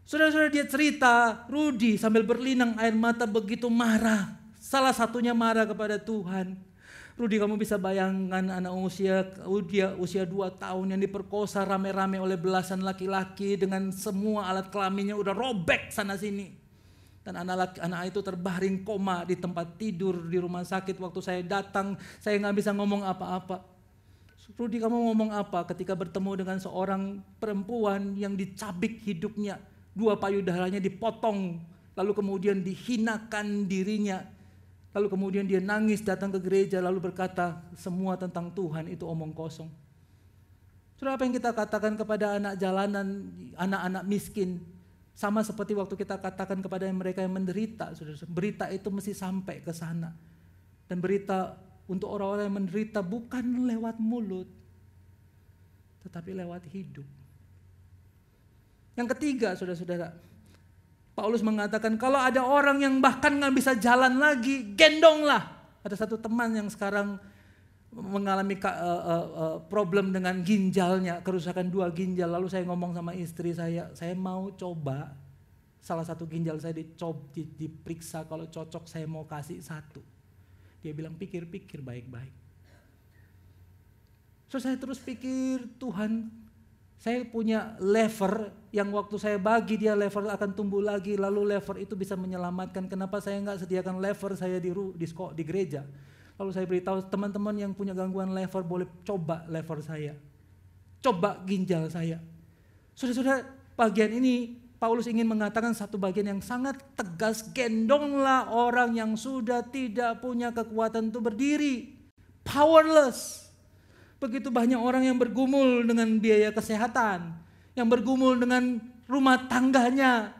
S5: Saudara-saudara, dia cerita, Rudi sambil berlinang air mata begitu marah. Salah satunya marah kepada Tuhan. Rudi, kamu bisa bayangkan anak usia 2 tahun yang diperkosa rame-rame oleh belasan laki-laki dengan semua alat kelaminnya udah robek sana sini. Dan anak itu terbaring koma di tempat tidur di rumah sakit. Waktu saya datang, saya gak bisa ngomong apa-apa. Rudi, kamu ngomong apa ketika bertemu dengan seorang perempuan yang dicabik hidupnya, 2 payudaranya dipotong, lalu kemudian dihinakan dirinya, lalu kemudian dia nangis datang ke gereja lalu berkata semua tentang Tuhan itu omong kosong. Saudara, apa yang kita katakan kepada anak jalanan, anak-anak miskin, sama seperti waktu kita katakan kepada mereka yang menderita. Saudara, berita itu mesti sampai ke sana. Dan berita untuk orang-orang yang menderita bukan lewat mulut, tetapi lewat hidup. Yang ketiga, saudara-saudara, Paulus mengatakan kalau ada orang yang bahkan gak bisa jalan lagi, gendonglah. Ada satu teman yang sekarang mengalami problem dengan ginjalnya, kerusakan 2 ginjal. Lalu saya ngomong sama istri saya mau coba salah satu ginjal saya diperiksa, kalau cocok saya mau kasih 1. Dia bilang pikir-pikir baik-baik. So saya terus pikir, Tuhan, Saya punya lever yang waktu saya bagi dia lever akan tumbuh lagi, lalu lever itu bisa menyelamatkan. Kenapa saya nggak sediakan lever saya di gereja? Lalu saya beritahu teman-teman yang punya gangguan lever boleh coba lever saya. Coba ginjal saya. Saudara-saudara, bagian ini Paulus ingin mengatakan satu bagian yang sangat tegas, gendonglah orang yang sudah tidak punya kekuatan untuk berdiri. Powerless. Begitu banyak orang yang bergumul dengan biaya kesehatan, yang bergumul dengan rumah tangganya.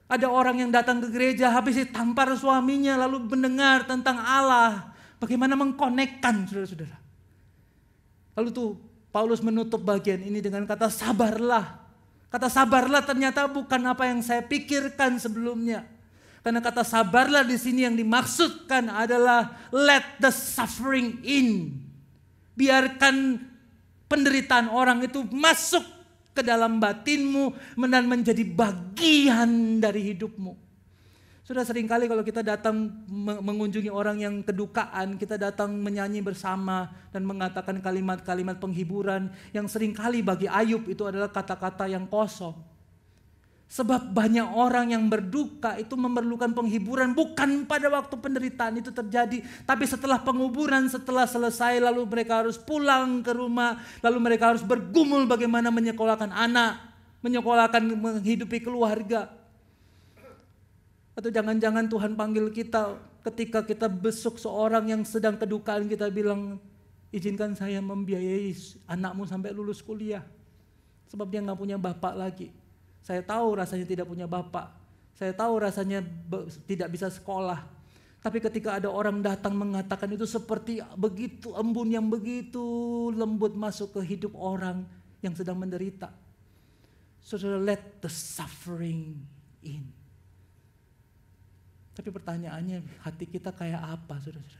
S5: Ada orang yang datang ke gereja habis ditampar suaminya lalu mendengar tentang Allah. Bagaimana mengkonekkan saudara-saudara. Lalu tuh Paulus menutup bagian ini dengan kata sabarlah. Kata sabarlah ternyata bukan apa yang saya pikirkan sebelumnya. Karena kata sabarlah di sini yang dimaksudkan adalah let the suffering in. Biarkan penderitaan orang itu masuk ke dalam batinmu dan menjadi bagian dari hidupmu. Sudah seringkali kalau kita datang mengunjungi orang yang kedukaan, kita datang menyanyi bersama dan mengatakan kalimat-kalimat penghiburan yang seringkali bagi Ayub itu adalah kata-kata yang kosong. Sebab banyak orang yang berduka itu memerlukan penghiburan bukan pada waktu penderitaan itu terjadi. Tapi setelah penguburan, setelah selesai lalu mereka harus pulang ke rumah. Lalu mereka harus bergumul bagaimana menyekolahkan anak, menghidupi keluarga. Atau jangan-jangan Tuhan panggil kita ketika kita besuk seorang yang sedang kedukaan, kita bilang, izinkan saya membiayai anakmu sampai lulus kuliah. Sebab dia gak punya bapak lagi. Saya tahu rasanya tidak punya bapak. Saya tahu rasanya tidak bisa sekolah. Tapi ketika ada orang datang mengatakan itu seperti begitu embun yang begitu lembut masuk ke hidup orang yang sedang menderita. Saudara, let the suffering in. Tapi pertanyaannya hati kita kayak apa saudara?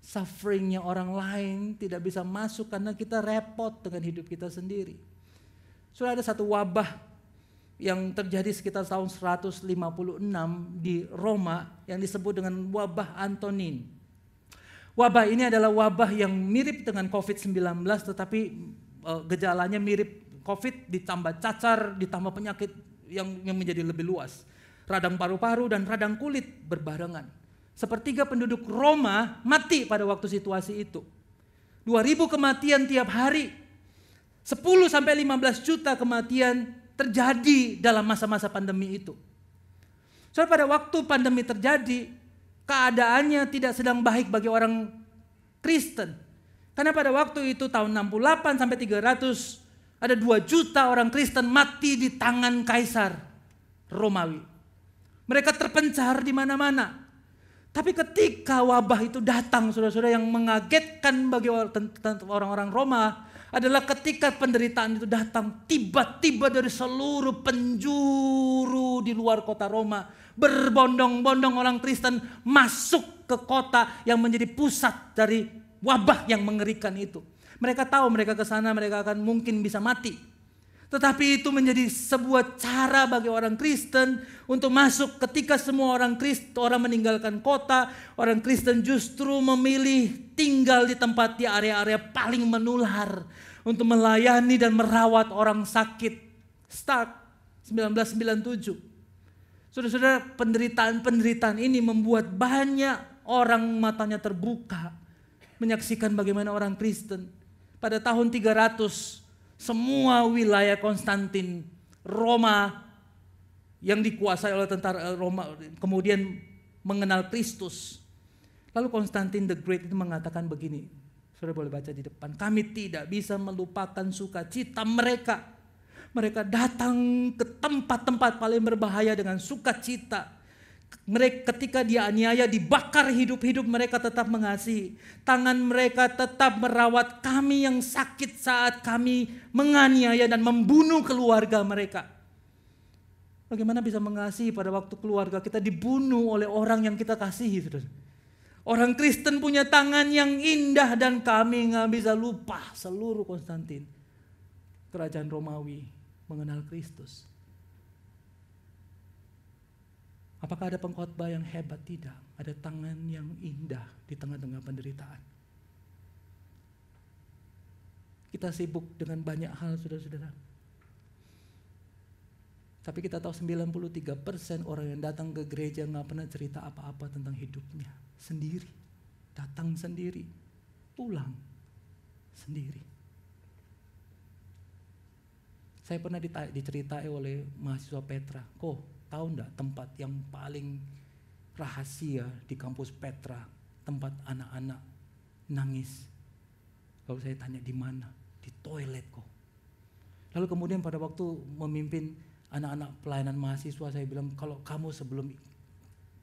S5: Sufferingnya orang lain tidak bisa masuk karena kita repot dengan hidup kita sendiri. Saudara, ada satu wabah yang terjadi sekitar tahun 156 di Roma yang disebut dengan wabah Antonin. Wabah ini adalah wabah yang mirip dengan COVID-19 tetapi gejalanya mirip COVID ditambah cacar, ditambah penyakit yang menjadi lebih luas. Radang paru-paru dan radang kulit berbarengan. Sepertiga penduduk Roma mati pada waktu situasi itu. 2.000 kematian tiap hari. 10 sampai 15 juta kematian terjadi dalam masa-masa pandemi itu. Soalnya pada waktu pandemi terjadi, keadaannya tidak sedang baik bagi orang Kristen. Karena pada waktu itu tahun 68 sampai 300 ada 2 juta orang Kristen mati di tangan Kaisar Romawi. Mereka terpencar di mana-mana. Tapi ketika wabah itu datang, saudara-saudara, yang mengagetkan bagi orang-orang Roma adalah ketika penderitaan itu datang, tiba-tiba dari seluruh penjuru di luar kota Roma, berbondong-bondong orang Kristen masuk ke kota yang menjadi pusat dari wabah yang mengerikan itu. Mereka tahu mereka ke sana mereka akan mungkin bisa mati. Tetapi itu menjadi sebuah cara bagi orang Kristen untuk masuk. Ketika semua orang meninggalkan kota, orang Kristen justru memilih tinggal di tempat di area-area paling menular untuk melayani dan merawat orang sakit. Start 1997. Saudara-saudara, penderitaan ini membuat banyak orang matanya terbuka menyaksikan bagaimana orang Kristen pada tahun 300 semua wilayah Konstantin Roma yang dikuasai oleh tentara Roma kemudian mengenal Kristus. Lalu Konstantin the Great itu mengatakan begini, saudara boleh baca di depan, kami tidak bisa melupakan sukacita mereka. Mereka datang ke tempat-tempat paling berbahaya dengan sukacita. Mereka ketika dianiaya, dibakar hidup-hidup, mereka tetap mengasihi. Tangan mereka tetap merawat kami yang sakit saat kami menganiaya dan membunuh keluarga mereka. Bagaimana bisa mengasihi pada waktu keluarga kita dibunuh oleh orang yang kita kasihi, saudara? Orang Kristen punya tangan yang indah dan kami gak bisa lupa seluruh Konstantin. Kerajaan Romawi mengenal Kristus. Apakah ada pengkhotbah yang hebat? Tidak. Ada tangan yang indah di tengah-tengah penderitaan. Kita sibuk dengan banyak hal, saudara-saudara. Tapi kita tahu 93% orang yang datang ke gereja nggak pernah cerita apa-apa tentang hidupnya. Sendiri. Datang sendiri. Pulang sendiri. Saya pernah diceritai oleh mahasiswa Petra. Kok tahu enggak tempat yang paling rahasia di kampus Petra? Tempat anak-anak nangis. Kalau saya tanya di mana? Di toilet kok. Lalu kemudian pada waktu memimpin anak-anak pelayanan mahasiswa, saya bilang kalau kamu sebelum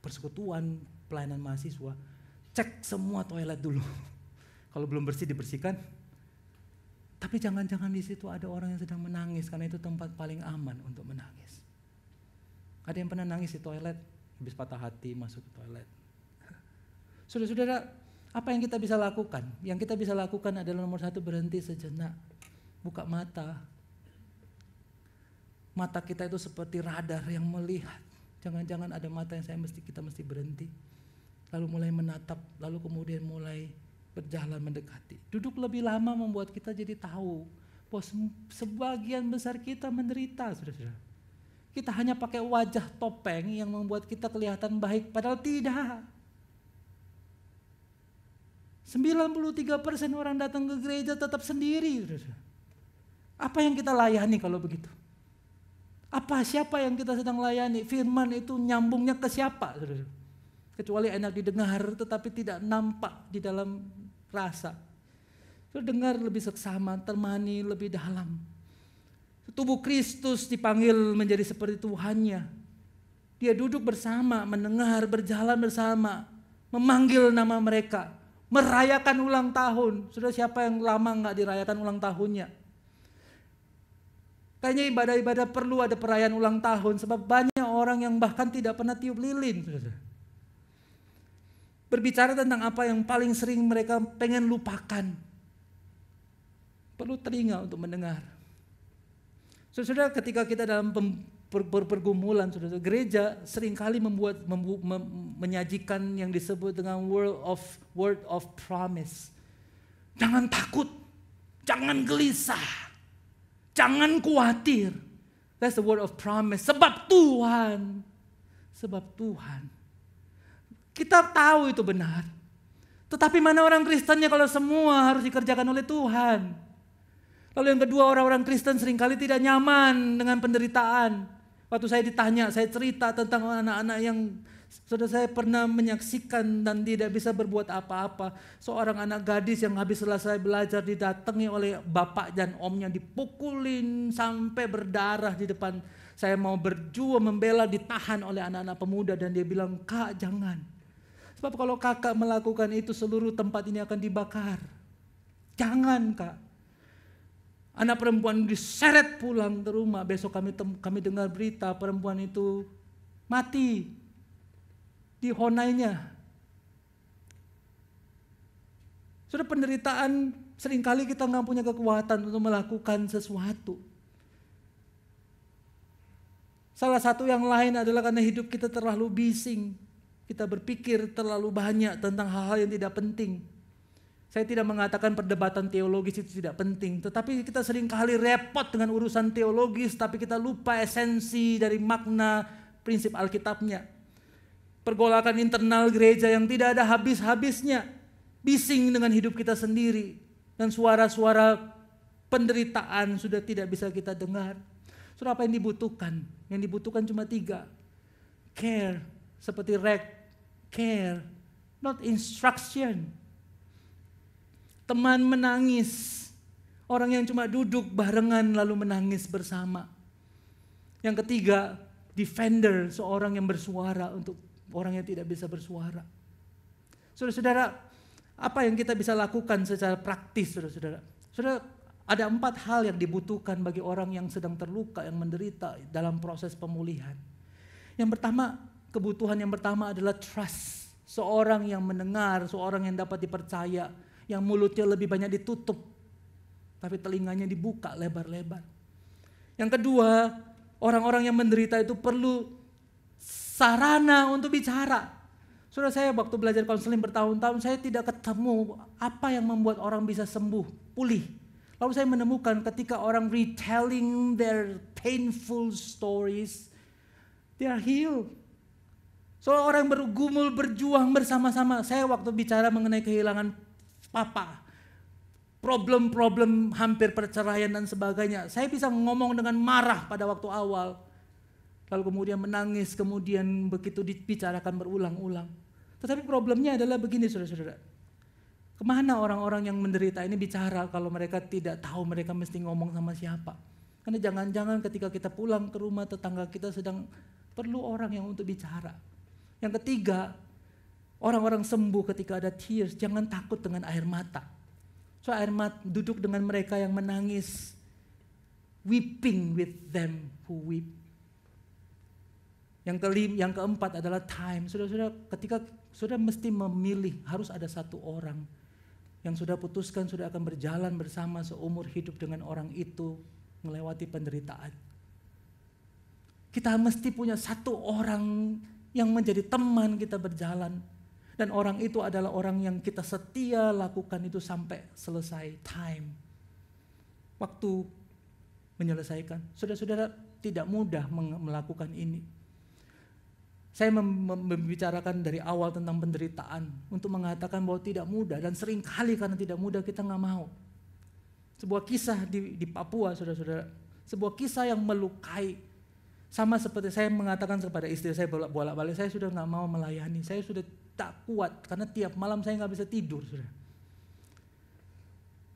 S5: persekutuan pelayanan mahasiswa, cek semua toilet dulu. Kalau belum bersih dibersihkan. Tapi jangan-jangan di situ ada orang yang sedang menangis karena itu tempat paling aman untuk menangis. Ada yang pernah nangis di toilet, habis patah hati masuk ke toilet. Saudara-saudara, apa yang kita bisa lakukan? Yang kita bisa lakukan adalah nomor satu, berhenti sejenak. Buka mata. Mata kita itu seperti radar yang melihat. Jangan-jangan ada mata yang kita mesti berhenti. Lalu mulai menatap, lalu kemudian mulai berjalan mendekati. Duduk lebih lama membuat kita jadi tahu bahwa sebagian besar kita menderita, saudara-saudara. Kita hanya pakai wajah topeng yang membuat kita kelihatan baik, padahal tidak. 93% orang datang ke gereja tetap sendiri, saudara-saudara. Apa yang kita layani kalau begitu? Siapa yang kita sedang layani? Firman itu nyambungnya ke siapa, saudara-saudara? Kecuali enak didengar tetapi tidak nampak di dalam rasa. Dengar lebih seksama, termani lebih dalam. Tubuh Kristus dipanggil menjadi seperti Tuhannya. Dia duduk bersama, mendengar, berjalan bersama, memanggil nama mereka, merayakan ulang tahun. Sudah siapa yang lama nggak dirayakan ulang tahunnya? Kayaknya ibadah-ibadah perlu ada perayaan ulang tahun, sebab banyak orang yang bahkan tidak pernah tiup lilin. Berbicara tentang apa yang paling sering mereka pengen lupakan. Perlu telinga untuk mendengar. Saudara, ketika kita dalam pergumulan, saudara, gereja seringkali menyajikan yang disebut dengan word of promise. Jangan takut, jangan gelisah, jangan khawatir. That's the word of promise. Sebab Tuhan. Kita tahu itu benar. Tetapi mana orang Kristennya kalau semua harus dikerjakan oleh Tuhan. Lalu yang kedua, orang-orang Kristen seringkali tidak nyaman dengan penderitaan. Waktu saya ditanya, saya cerita tentang anak-anak yang sudah saya pernah menyaksikan dan tidak bisa berbuat apa-apa. Seorang anak gadis yang habis selesai belajar didatangi oleh bapak dan omnya, dipukulin sampai berdarah di depan. Saya mau berjuang membela, ditahan oleh anak-anak pemuda dan dia bilang, "Kak, jangan. Sebab kalau kakak melakukan itu seluruh tempat ini akan dibakar. Jangan, Kak." Anak perempuan diseret pulang ke rumah. Besok kami dengar berita perempuan itu mati di honainya. Sudah penderitaan, seringkali kita nggak punya kekuatan untuk melakukan sesuatu. Salah satu yang lain adalah karena hidup kita terlalu bising. Kita berpikir terlalu banyak tentang hal-hal yang tidak penting. Saya tidak mengatakan perdebatan teologis itu tidak penting, tetapi kita seringkali repot dengan urusan teologis, tapi kita lupa esensi dari makna prinsip Alkitabnya. Pergolakan internal gereja yang tidak ada habis-habisnya, bising dengan hidup kita sendiri, dan suara-suara penderitaan sudah tidak bisa kita dengar. Saudara, apa yang dibutuhkan? Yang dibutuhkan cuma 3. Care, seperti care, not instruction. Teman menangis, orang yang cuma duduk barengan lalu menangis bersama. Yang ketiga, defender, seorang yang bersuara untuk orang yang tidak bisa bersuara. Saudara-saudara, apa yang kita bisa lakukan secara praktis, saudara-saudara? Saudara, ada 4 hal yang dibutuhkan bagi orang yang sedang terluka, yang menderita dalam proses pemulihan. Yang pertama, kebutuhan yang pertama adalah trust. Seorang yang mendengar, seorang yang dapat dipercaya, yang mulutnya lebih banyak ditutup, tapi telinganya dibuka lebar-lebar. Yang kedua, orang-orang yang menderita itu perlu sarana untuk bicara. Saudara, saya waktu belajar konseling bertahun-tahun, saya tidak ketemu apa yang membuat orang bisa sembuh, pulih. Lalu saya menemukan ketika orang retelling their painful stories, they are healed. So orang bergumul, berjuang bersama-sama. Saya waktu bicara mengenai kehilangan papa, problem-problem hampir perceraian dan sebagainya, saya bisa ngomong dengan marah pada waktu awal. Lalu kemudian menangis, kemudian begitu dibicarakan berulang-ulang. Tetapi problemnya adalah begini saudara-saudara. Kemana orang-orang yang menderita ini bicara kalau mereka tidak tahu mereka mesti ngomong sama siapa? Karena jangan-jangan ketika kita pulang ke rumah tetangga kita sedang perlu orang yang untuk bicara. Yang ketiga, orang-orang sembuh ketika ada tears, jangan takut dengan air mata. So air mata duduk dengan mereka yang menangis, weeping with them who weep. Yang keempat adalah time. Saudara-saudara, ketika saudara mesti memilih, harus ada satu orang yang sudah putuskan sudah akan berjalan bersama seumur hidup dengan orang itu melewati penderitaan. Kita mesti punya satu orang yang menjadi teman kita berjalan. Dan orang itu adalah orang yang kita setia lakukan itu sampai selesai. Time. Waktu menyelesaikan. Saudara-saudara, tidak mudah melakukan ini. Saya membicarakan dari awal tentang penderitaan untuk mengatakan bahwa tidak mudah. Dan seringkali karena tidak mudah kita gak mau. Sebuah kisah di Papua, saudara-saudara. Sebuah kisah yang melukai. Sama seperti saya mengatakan kepada istri saya bolak-balik, saya sudah gak mau melayani, saya sudah tak kuat karena tiap malam saya gak bisa tidur. Saudara.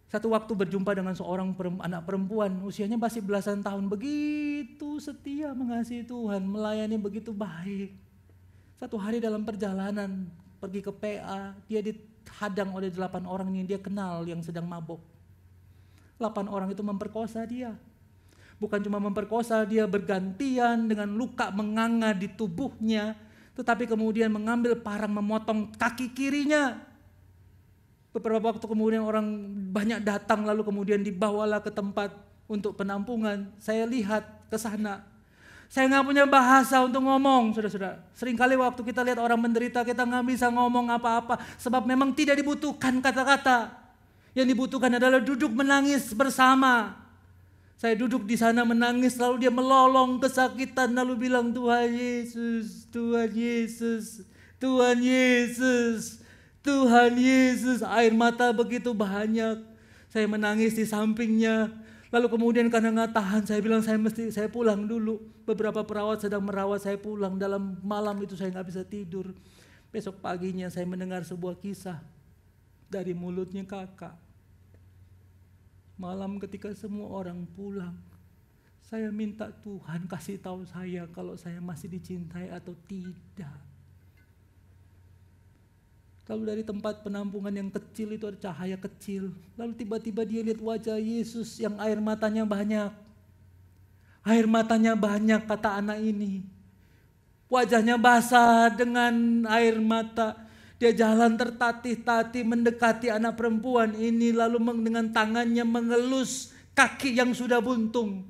S5: Satu waktu berjumpa dengan seorang anak perempuan, usianya masih belasan tahun, begitu setia mengasihi Tuhan, melayani begitu baik. Satu hari dalam perjalanan pergi ke PA, dia dihadang oleh 8 orang yang dia kenal yang sedang mabok. 8 orang itu memperkosa dia. Bukan cuma memperkosa, dia bergantian dengan luka menganga di tubuhnya. Tetapi kemudian mengambil parang memotong kaki kirinya. Beberapa waktu kemudian orang banyak datang lalu kemudian dibawalah ke tempat untuk penampungan. Saya lihat ke sana. Saya gak punya bahasa untuk ngomong, saudara-saudara. Seringkali waktu kita lihat orang menderita kita gak bisa ngomong apa-apa. Sebab memang tidak dibutuhkan kata-kata. Yang dibutuhkan adalah duduk menangis bersama. Saya duduk di sana menangis, lalu dia melolong kesakitan, lalu bilang, Tuhan Yesus, Tuhan Yesus, Tuhan Yesus, Tuhan Yesus. Air mata begitu banyak. Saya menangis di sampingnya. Lalu kemudian karena nggak tahan, saya bilang saya pulang dulu. Beberapa perawat sedang merawat saya pulang. Dalam malam itu saya nggak bisa tidur. Besok paginya saya mendengar sebuah kisah dari mulutnya kakak. Malam ketika semua orang pulang, saya minta Tuhan kasih tahu saya kalau saya masih dicintai atau tidak. Lalu dari tempat penampungan yang kecil itu ada cahaya kecil. Lalu tiba-tiba dia lihat wajah Yesus yang air matanya banyak. Air matanya banyak kata anak ini. Wajahnya basah dengan air mata. Dia jalan tertatih-tatih mendekati anak perempuan ini lalu dengan tangannya mengelus kaki yang sudah buntung.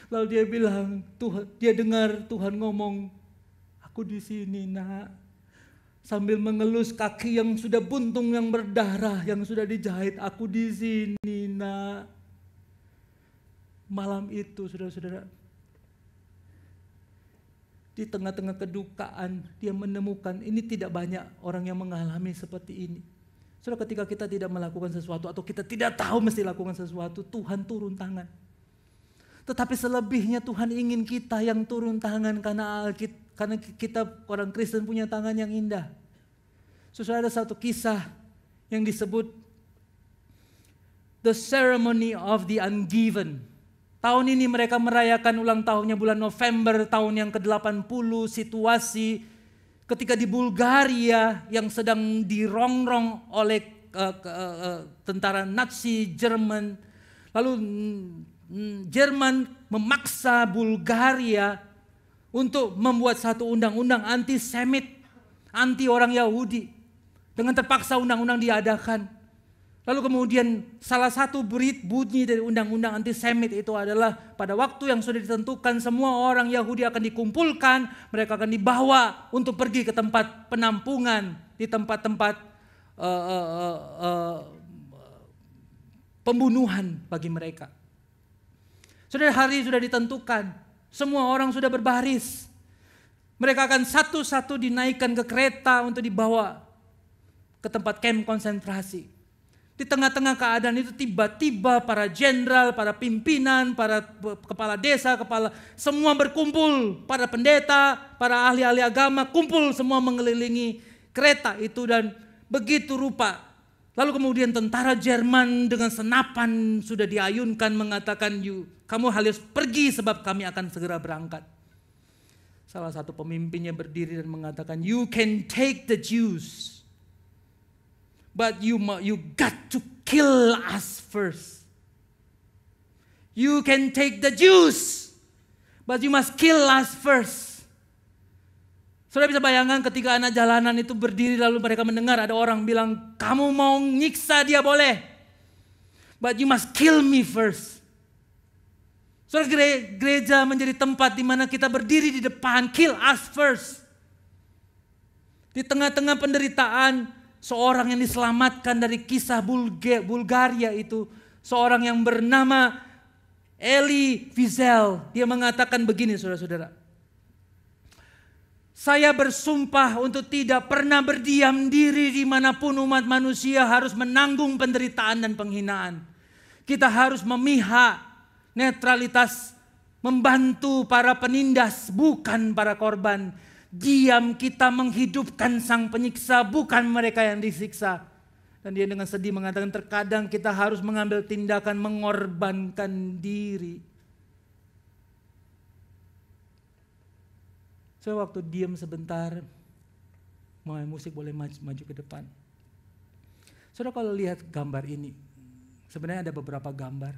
S5: Lalu dia bilang, dia dengar Tuhan ngomong, aku di sini nak. Sambil mengelus kaki yang sudah buntung yang berdarah yang sudah dijahit, aku di sini nak. Malam itu saudara-saudara, di tengah-tengah kedukaan dia menemukan ini tidak banyak orang yang mengalami seperti ini. Saudara, ketika kita tidak melakukan sesuatu atau kita tidak tahu mesti lakukan sesuatu, Tuhan turun tangan. Tetapi selebihnya Tuhan ingin kita yang turun tangan karena kita orang Kristen punya tangan yang indah. Saudara, ada satu kisah yang disebut The Ceremony of the Ungiven. Tahun ini mereka merayakan ulang tahunnya bulan November tahun yang ke-80, situasi ketika di Bulgaria yang sedang dirongrong oleh tentara Nazi Jerman. Lalu Jerman memaksa Bulgaria untuk membuat satu undang-undang anti-Semit, anti orang Yahudi. Dengan terpaksa undang-undang diadakan. Lalu kemudian salah satu bunyi dari undang-undang antisemit itu adalah pada waktu yang sudah ditentukan semua orang Yahudi akan dikumpulkan, mereka akan dibawa untuk pergi ke tempat penampungan di tempat-tempat pembunuhan bagi mereka. Saudara, hari sudah ditentukan. Semua orang sudah berbaris. Mereka akan satu-satu dinaikkan ke kereta untuk dibawa ke tempat kamp konsentrasi. Di tengah-tengah keadaan itu tiba-tiba para jenderal, para pimpinan, para kepala desa, semua berkumpul. Para pendeta, para ahli-ahli agama kumpul semua mengelilingi kereta itu dan begitu rupa. Lalu kemudian tentara Jerman dengan senapan sudah diayunkan mengatakan, kamu harus pergi sebab kami akan segera berangkat. Salah satu pemimpinnya berdiri dan mengatakan, you can take the Jews, but you got to kill us first. You can take the Jews, but you must kill us first. Saudara bisa bayangkan ketika anak jalanan itu berdiri lalu mereka mendengar ada orang bilang, kamu mau nyiksa dia boleh, but you must kill me first. Saudara, gereja menjadi tempat di mana kita berdiri di depan, kill us first. Di tengah-tengah penderitaan, seorang yang diselamatkan dari kisah Bulgaria itu, seorang yang bernama Elie Wiesel, dia mengatakan begini, saudara-saudara. Saya bersumpah untuk tidak pernah berdiam diri dimanapun umat manusia harus menanggung penderitaan dan penghinaan. Kita harus memihak, netralitas, membantu para penindas, bukan para korban. Diam kita menghidupkan sang penyiksa, bukan mereka yang disiksa. Dan dia dengan sedih mengatakan terkadang kita harus mengambil tindakan mengorbankan diri. So waktu diam sebentar, main musik boleh maju ke depan. Saudara kalau lihat gambar ini, sebenarnya ada beberapa gambar.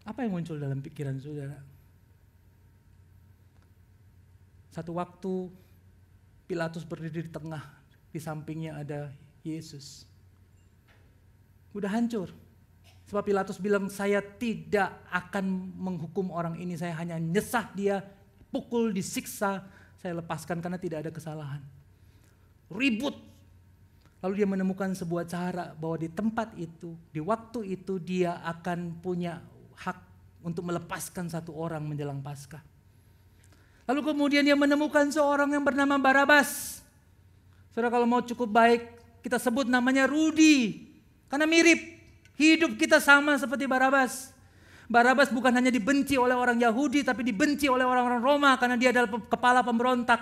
S5: Apa yang muncul dalam pikiran saudara? Satu waktu Pilatus berdiri di tengah, di sampingnya ada Yesus. Udah hancur. Sebab Pilatus bilang, saya tidak akan menghukum orang ini, saya hanya nyesah dia, pukul, disiksa, saya lepaskan karena tidak ada kesalahan. Ribut. Lalu dia menemukan sebuah cara bahwa di tempat itu, di waktu itu dia akan punya hak untuk melepaskan satu orang menjelang Paskah. Lalu kemudian dia menemukan seorang yang bernama Barabas. Saudara kalau mau cukup baik, kita sebut namanya Rudi. Karena mirip. Hidup kita sama seperti Barabas. Barabas bukan hanya dibenci oleh orang Yahudi, tapi dibenci oleh orang-orang Roma karena dia adalah kepala pemberontak.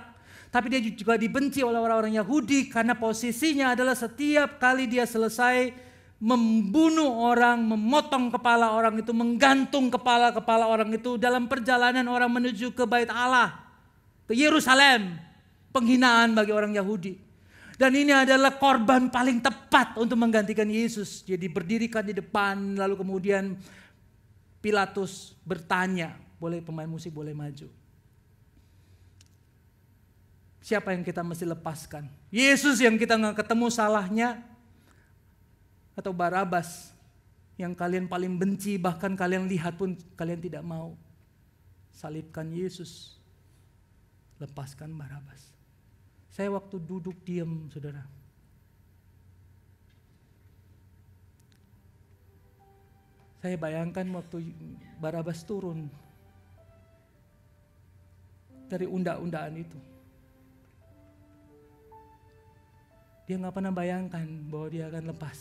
S5: Tapi dia juga dibenci oleh orang-orang Yahudi karena posisinya adalah setiap kali dia selesai membunuh orang, memotong kepala orang itu, menggantung kepala-kepala orang itu dalam perjalanan orang menuju ke Bait Allah, ke Yerusalem. Penghinaan bagi orang Yahudi. Dan ini adalah korban paling tepat untuk menggantikan Yesus. Jadi berdirikan di depan, lalu kemudian Pilatus bertanya, boleh pemain musik boleh maju. Siapa yang kita mesti lepaskan? Yesus yang kita nggak ketemu salahnya, atau Barabas yang kalian paling benci, bahkan kalian lihat pun kalian tidak mau? Salibkan Yesus, lepaskan Barabas. Saya waktu duduk diam, saudara. Saya bayangkan waktu Barabas turun dari undang-undangan itu. Dia gak pernah bayangkan bahwa dia akan lepas.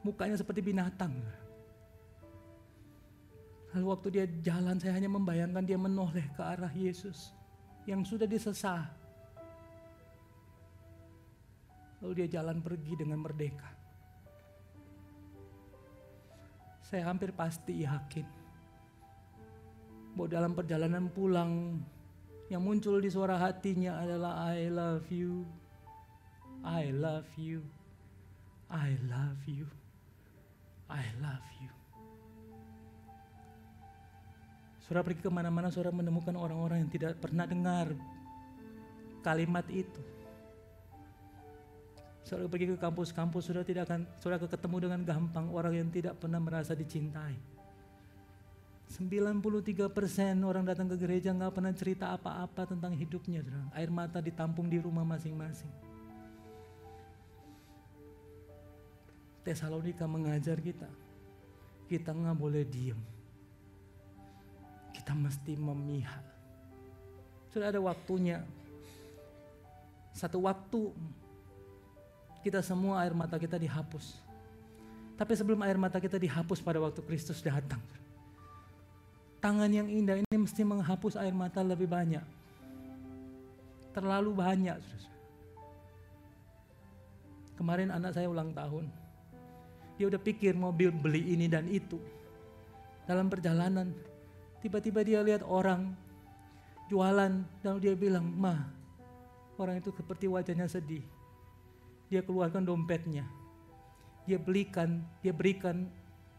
S5: Mukanya seperti binatang. Lalu waktu dia jalan, saya hanya membayangkan dia menoleh ke arah Yesus yang sudah disesah. Lalu dia jalan pergi dengan merdeka. Saya hampir pasti yakin bahwa dalam perjalanan pulang yang muncul di suara hatinya adalah I love you, I love you, I love you, I love you. Saudara pergi kemana-mana, saudara menemukan orang-orang yang tidak pernah dengar kalimat itu. Saudara pergi ke kampus-kampus, saudara ketemu dengan gampang orang yang tidak pernah merasa dicintai. 93% orang datang ke gereja gak pernah cerita apa-apa tentang hidupnya. Saudara. Air mata ditampung di rumah masing-masing. Tesalonika mengajar kita nggak boleh diem. Kita mesti memihak. Sudah ada waktunya. Satu waktu kita semua air mata kita dihapus. Tapi sebelum air mata kita dihapus pada waktu Kristus datang, tangan yang indah ini mesti menghapus air mata lebih banyak. Terlalu banyak. Kemarin anak saya ulang tahun. Dia udah pikir mau beli ini dan itu. Dalam perjalanan, tiba-tiba dia lihat orang jualan dan dia bilang, "Ma," orang itu seperti wajahnya sedih. Dia keluarkan dompetnya. Dia berikan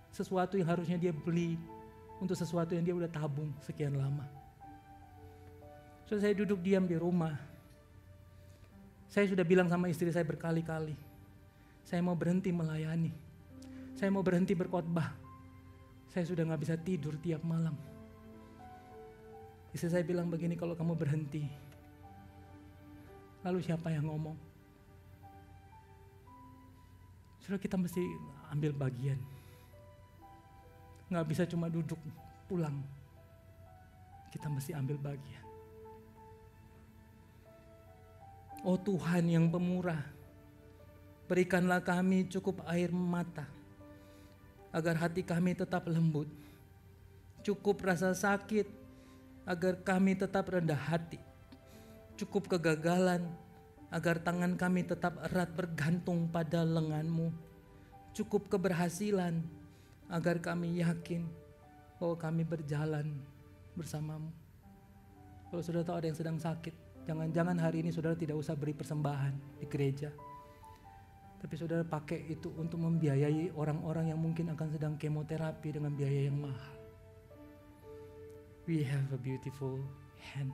S5: sesuatu yang harusnya dia beli untuk sesuatu yang dia udah tabung sekian lama. So, saya duduk diam di rumah. Saya sudah bilang sama istri saya berkali-kali, saya mau berhenti melayani. Saya mau berhenti berkhotbah. Saya sudah gak bisa tidur tiap malam. Istri saya bilang begini, kalau kamu berhenti, lalu siapa yang ngomong? Saudara, kita mesti ambil bagian. Gak bisa cuma duduk pulang. Kita mesti ambil bagian. Oh Tuhan yang pemurah, berikanlah kami cukup air mata, agar hati kami tetap lembut. Cukup rasa sakit, agar kami tetap rendah hati. Cukup kegagalan, agar tangan kami tetap erat bergantung pada lengan-Mu. Cukup keberhasilan, agar kami yakin bahwa kami berjalan bersama-Mu. Kalau saudara tahu ada yang sedang sakit, jangan-jangan hari ini saudara tidak usah beri persembahan di gereja. Tapi saudara pakai itu untuk membiayai orang-orang yang mungkin akan sedang kemoterapi dengan biaya yang mahal. We have a beautiful hand.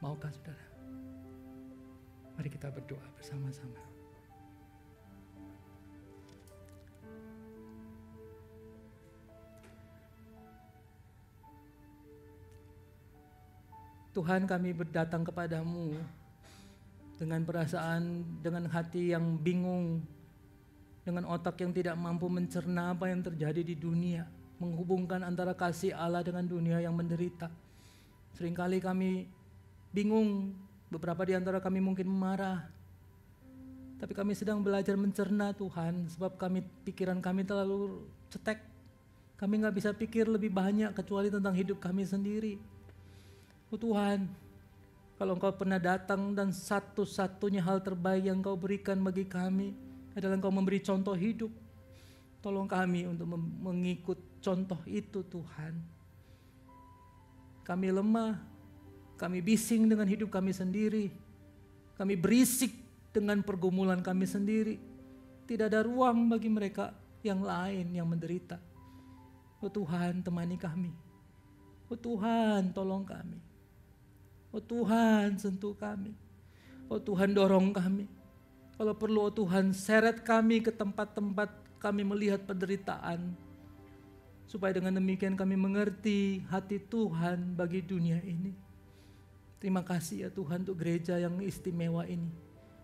S5: Maukah saudara? Mari kita berdoa bersama-sama. Tuhan, kami berdatang kepadamu dengan perasaan, dengan hati yang bingung, dengan otak yang tidak mampu mencerna apa yang terjadi di dunia, menghubungkan antara kasih Allah dengan dunia yang menderita. Seringkali kami bingung, beberapa di antara kami mungkin marah, tapi kami sedang belajar mencerna Tuhan, sebab pikiran kami terlalu cetek. Kami gak bisa pikir lebih banyak kecuali tentang hidup kami sendiri. Oh Tuhan, kalau Engkau pernah datang dan satu-satunya hal terbaik yang Engkau berikan bagi kami adalah Engkau memberi contoh hidup. Tolong kami untuk mengikut contoh itu Tuhan. Kami lemah, kami bising dengan hidup kami sendiri. Kami berisik dengan pergumulan kami sendiri. Tidak ada ruang bagi mereka yang lain yang menderita. Oh Tuhan, temani kami. Oh Tuhan, tolong kami. Oh Tuhan, sentuh kami. Oh Tuhan, dorong kami. Kalau perlu, oh Tuhan, seret kami ke tempat-tempat kami melihat penderitaan. Supaya dengan demikian kami mengerti hati Tuhan bagi dunia ini. Terima kasih ya Tuhan untuk gereja yang istimewa ini.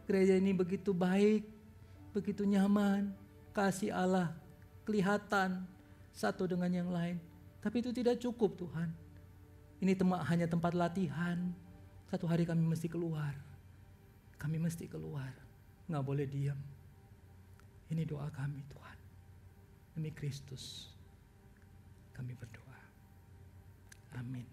S5: Gereja ini begitu baik, begitu nyaman. Kasih Allah kelihatan satu dengan yang lain. Tapi itu tidak cukup Tuhan. Ini hanya tempat latihan. Satu hari kami mesti keluar. Kami mesti keluar. Nggak boleh diam. Ini doa kami Tuhan. Demi Kristus kami berdoa. Amin.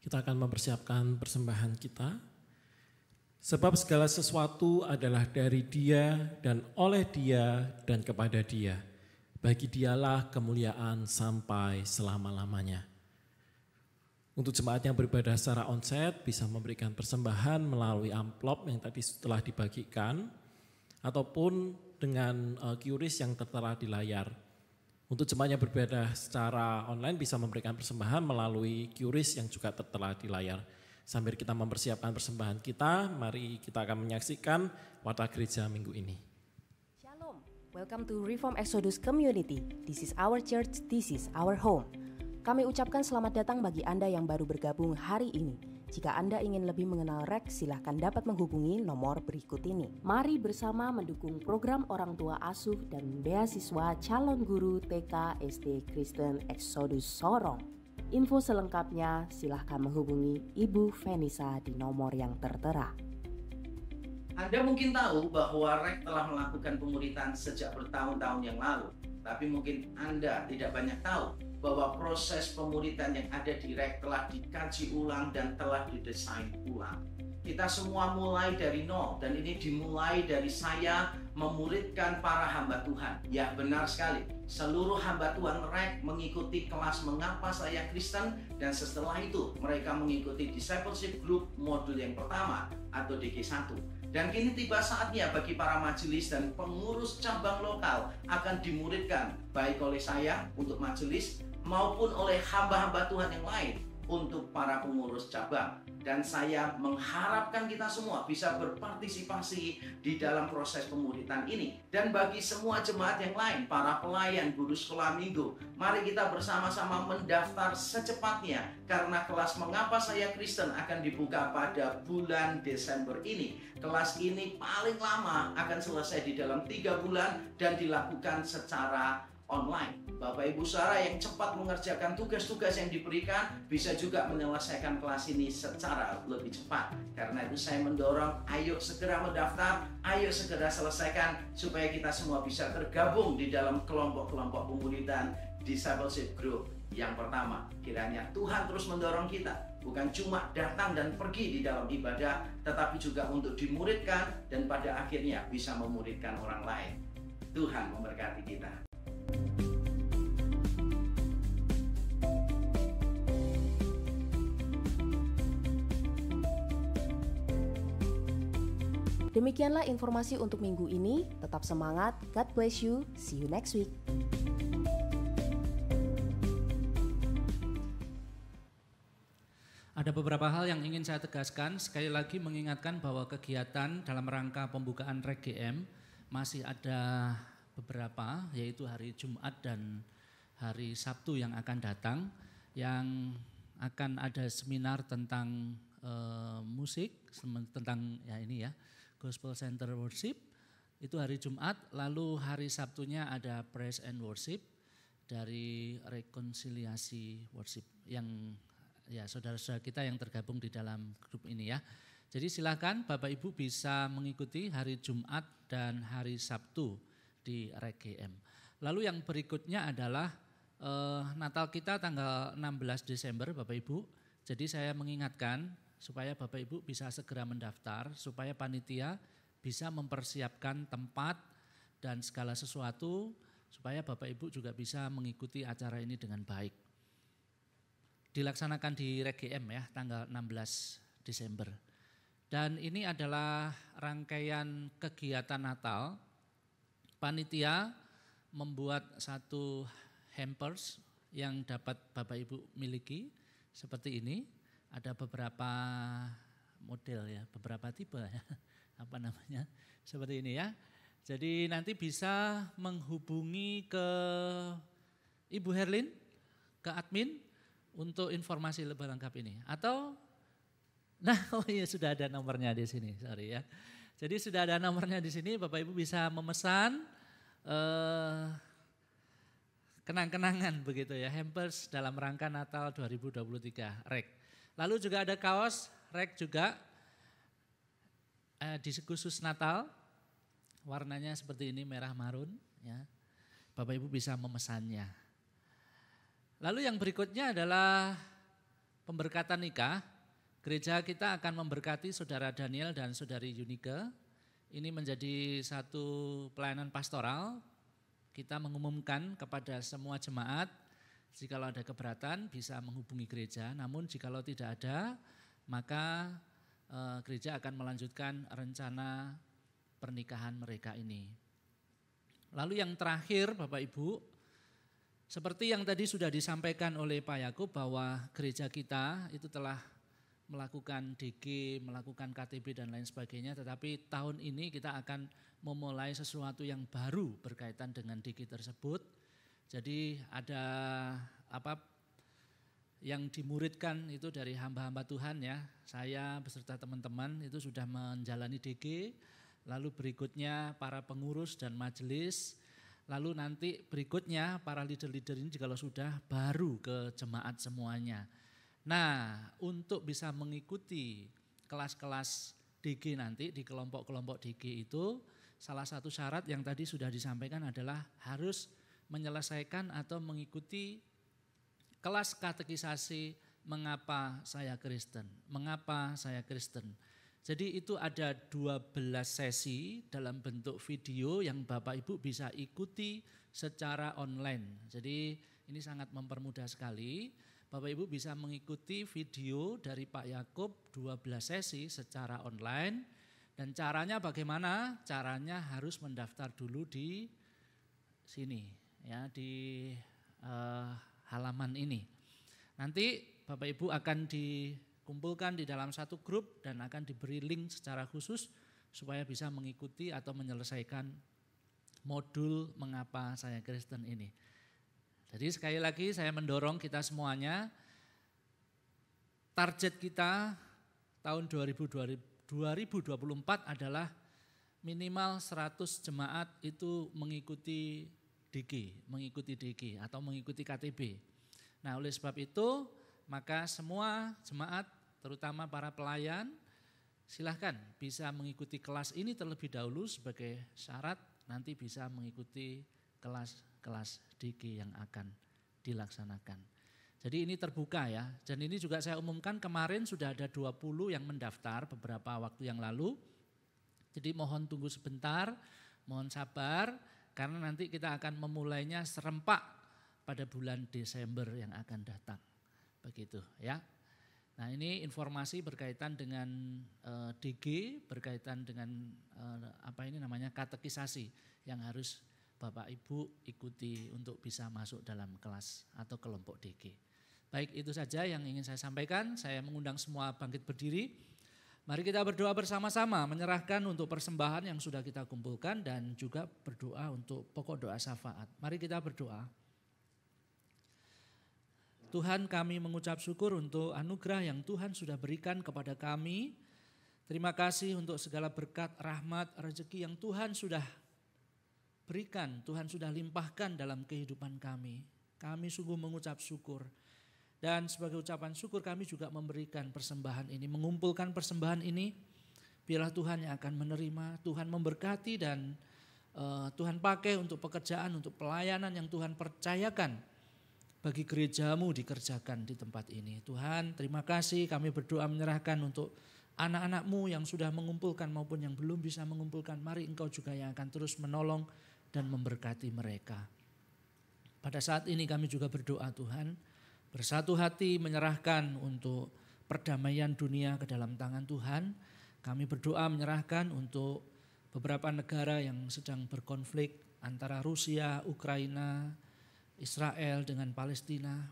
S3: Kita akan mempersiapkan persembahan kita. Sebab segala sesuatu adalah dari Dia dan oleh Dia dan kepada Dia. Bagi Dialah kemuliaan sampai selama-lamanya. Untuk jemaat yang beribadah secara onsite bisa memberikan persembahan melalui amplop yang tadi telah dibagikan. Ataupun dengan QRIS yang tertera di layar. Untuk jemaat yang beribadah secara online bisa memberikan persembahan melalui QRIS yang juga tertera di layar. Sambil kita mempersiapkan persembahan kita, mari kita akan menyaksikan Warta Gereja minggu ini.
S6: Shalom. Shalom, welcome to Reform Exodus Community. This is our church, this is our home. Kami ucapkan selamat datang bagi Anda yang baru bergabung hari ini. Jika Anda ingin lebih mengenal REK, silahkan dapat menghubungi nomor berikut ini. Mari bersama mendukung program orang tua asuh dan beasiswa calon guru TK SD Kristen Exodus Sorong. Info selengkapnya silahkan menghubungi Ibu Venisa di nomor yang tertera.
S2: Anda mungkin tahu bahwa REK telah melakukan pemuritan sejak bertahun-tahun yang lalu. Tapi mungkin Anda tidak banyak tahu bahwa proses pemuritan yang ada di REK telah dikaji ulang dan telah didesain ulang. Kita semua mulai dari nol, dan ini dimulai dari saya memuridkan para hamba Tuhan. Ya, benar sekali. Seluruh hamba Tuhan REK mengikuti kelas Mengapa Saya Kristen, dan setelah itu mereka mengikuti discipleship group modul yang pertama atau DG1. Dan kini tiba saatnya bagi para majelis dan pengurus cabang lokal akan dimuridkan baik oleh saya untuk majelis maupun oleh hamba-hamba Tuhan yang lain untuk para pengurus cabang. Dan saya mengharapkan kita semua bisa berpartisipasi di dalam proses pemuritan ini. Dan bagi semua jemaat yang lain, para pelayan, guru sekolah minggu, mari kita bersama-sama mendaftar secepatnya, karena kelas Mengapa Saya Kristen akan dibuka pada bulan Desember ini. Kelas ini paling lama akan selesai di dalam 3 bulan dan dilakukan secara online. Bapak Ibu Saudara yang cepat mengerjakan tugas-tugas yang diberikan bisa juga menyelesaikan kelas ini secara lebih cepat. Karena itu saya mendorong, ayo segera mendaftar, ayo segera selesaikan supaya kita semua bisa tergabung di dalam kelompok-kelompok pemuritan discipleship group yang pertama. Kiranya Tuhan terus mendorong kita, bukan cuma datang dan pergi di dalam ibadah, tetapi juga untuk dimuridkan dan pada akhirnya bisa memuridkan orang lain. Tuhan memberkati kita.
S6: Demikianlah informasi untuk minggu ini. Tetap semangat, God bless you, see you next week.
S2: Ada beberapa hal yang ingin saya tegaskan. Sekali lagi mengingatkan bahwa kegiatan dalam rangka pembukaan REK GM masih ada beberapa, yaitu hari Jumat dan hari Sabtu yang akan datang, yang akan ada seminar tentang musik, tentang ya ini ya, Gospel Center Worship, itu hari Jumat. Lalu hari Sabtunya ada Praise and Worship dari Rekonsiliasi Worship, yang ya saudara-saudara kita yang tergabung di dalam grup ini ya. Jadi silakan Bapak Ibu bisa mengikuti hari Jumat dan hari Sabtu di REK GM. Lalu yang berikutnya adalah Natal kita tanggal 16 Desember Bapak Ibu. Jadi saya mengingatkan supaya Bapak Ibu bisa segera mendaftar, supaya panitia bisa mempersiapkan tempat dan segala sesuatu, supaya Bapak Ibu juga bisa mengikuti acara ini dengan baik. Dilaksanakan di REK GM ya, tanggal 16 Desember. Dan ini adalah rangkaian kegiatan Natal. Panitia membuat satu hampers yang dapat Bapak Ibu miliki seperti ini. Ada beberapa model ya, beberapa tipe ya, apa namanya, seperti ini ya. Jadi nanti bisa menghubungi ke Ibu Herlin, ke admin untuk informasi lebih lengkap ini. Atau, nah oh iya sudah ada nomornya di sini, sorry ya. Jadi sudah ada nomornya di sini, Bapak Ibu bisa memesan kenang-kenangan begitu ya, hampers dalam rangka Natal 2023 REK. Lalu juga ada kaos REK juga khusus Natal, warnanya seperti ini merah marun ya. Bapak Ibu bisa memesannya. Lalu yang berikutnya adalah pemberkatan nikah. Gereja kita akan memberkati Saudara Daniel dan Saudari Yunike. Ini menjadi satu pelayanan pastoral. Kita mengumumkan kepada semua jemaat, jikalau ada keberatan bisa menghubungi gereja. Namun jikalau tidak ada, maka gereja akan melanjutkan rencana pernikahan mereka ini. Lalu yang terakhir Bapak Ibu, seperti yang tadi sudah disampaikan oleh Pak Yakub bahwa gereja kita itu telah melakukan DG, melakukan KTB dan lain sebagainya, tetapi tahun ini kita akan memulai sesuatu yang baru berkaitan dengan DG tersebut. Jadi ada yang dimuridkan itu dari hamba-hamba Tuhan ya. Saya beserta teman-teman itu sudah menjalani DG, lalu berikutnya para pengurus dan majelis, lalu nanti berikutnya para leader-leader ini kalau sudah baru ke jemaat semuanya. Nah, untuk bisa mengikuti kelas-kelas DG nanti di kelompok-kelompok DG itu, salah satu syarat yang tadi sudah disampaikan adalah harus menyelesaikan atau mengikuti kelas katekisasi mengapa saya Kristen, mengapa saya Kristen. Jadi itu ada 12 sesi dalam bentuk video yang Bapak Ibu bisa ikuti secara online. Jadi ini sangat mempermudah sekali. Bapak Ibu bisa mengikuti video dari Pak Yakub 12 sesi secara online. Dan caranya bagaimana? Caranya harus mendaftar dulu di sini ya, di halaman ini. Nanti Bapak Ibu akan dikumpulkan di dalam satu grup dan akan diberi link secara khusus supaya bisa mengikuti atau menyelesaikan modul mengapa saya Kristen ini. Jadi sekali lagi saya mendorong kita semuanya, target kita tahun 2024 adalah minimal 100 jemaat itu mengikuti DG atau mengikuti KTB. Nah, oleh sebab itu maka semua jemaat terutama para pelayan silahkan bisa mengikuti kelas ini terlebih dahulu sebagai syarat nanti bisa mengikuti kelas DG yang akan dilaksanakan. Jadi ini terbuka ya, dan ini juga saya umumkan kemarin sudah ada 20 yang mendaftar beberapa waktu yang lalu. Jadi mohon tunggu sebentar, mohon sabar karena nanti kita akan memulainya serempak pada bulan Desember yang akan datang. Begitu ya. Nah ini informasi berkaitan dengan DG, berkaitan dengan katekisasi yang harus Bapak Ibu ikuti untuk bisa masuk dalam kelas atau kelompok DG. Baik, itu saja yang ingin saya sampaikan. Saya mengundang semua bangkit berdiri. Mari kita berdoa bersama-sama, menyerahkan untuk persembahan yang sudah kita kumpulkan dan juga berdoa untuk pokok doa syafaat. Mari kita berdoa. Tuhan, kami mengucap syukur untuk anugerah yang Tuhan sudah berikan kepada kami. Terima kasih untuk segala berkat, rahmat, rezeki yang Tuhan sudah berikan, Tuhan sudah limpahkan dalam kehidupan kami. Kami sungguh mengucap syukur. Dan sebagai ucapan syukur kami juga memberikan persembahan ini, mengumpulkan persembahan ini. Biarlah Tuhan yang akan menerima, Tuhan memberkati dan Tuhan pakai untuk pekerjaan, untuk pelayanan yang Tuhan percayakan bagi gerejamu dikerjakan di tempat ini. Tuhan terima kasih, kami berdoa menyerahkan untuk anak-anakmu yang sudah mengumpulkan maupun yang belum bisa mengumpulkan. Mari Engkau juga yang akan terus menolong dan memberkati mereka. Pada saat ini kami juga berdoa Tuhan, bersatu hati menyerahkan untuk perdamaian dunia ke dalam tangan Tuhan. Kami berdoa menyerahkan untuk beberapa negara yang sedang berkonflik antara Rusia, Ukraina, Israel dengan Palestina.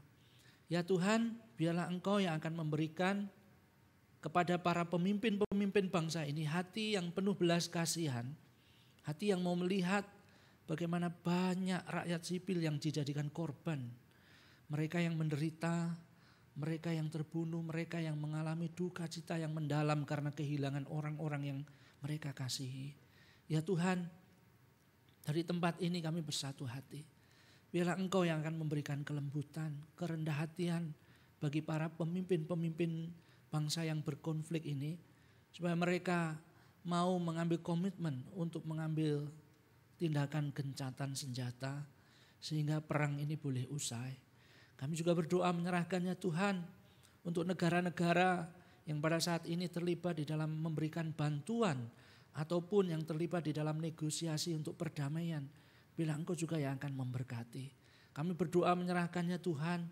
S2: Ya Tuhan, biarlah Engkau yang akan memberikan kepada para pemimpin-pemimpin bangsa ini hati yang penuh belas kasihan, hati yang mau melihat bagaimana banyak rakyat sipil yang dijadikan korban. Mereka yang menderita, mereka yang terbunuh, mereka yang mengalami duka cita yang mendalam karena kehilangan orang-orang yang mereka kasihi. Ya Tuhan, dari tempat ini kami bersatu hati. Biarlah Engkau yang akan memberikan kelembutan, kerendah hatian bagi para pemimpin-pemimpin bangsa yang berkonflik ini. Supaya mereka mau mengambil komitmen untuk mengambil tindakan gencatan senjata sehingga perang ini boleh usai. Kami juga berdoa menyerahkannya Tuhan untuk negara-negara yang pada saat ini terlibat di dalam memberikan bantuan ataupun yang terlibat di dalam negosiasi untuk perdamaian. Bila Engkau juga yang akan memberkati. Kami berdoa menyerahkannya Tuhan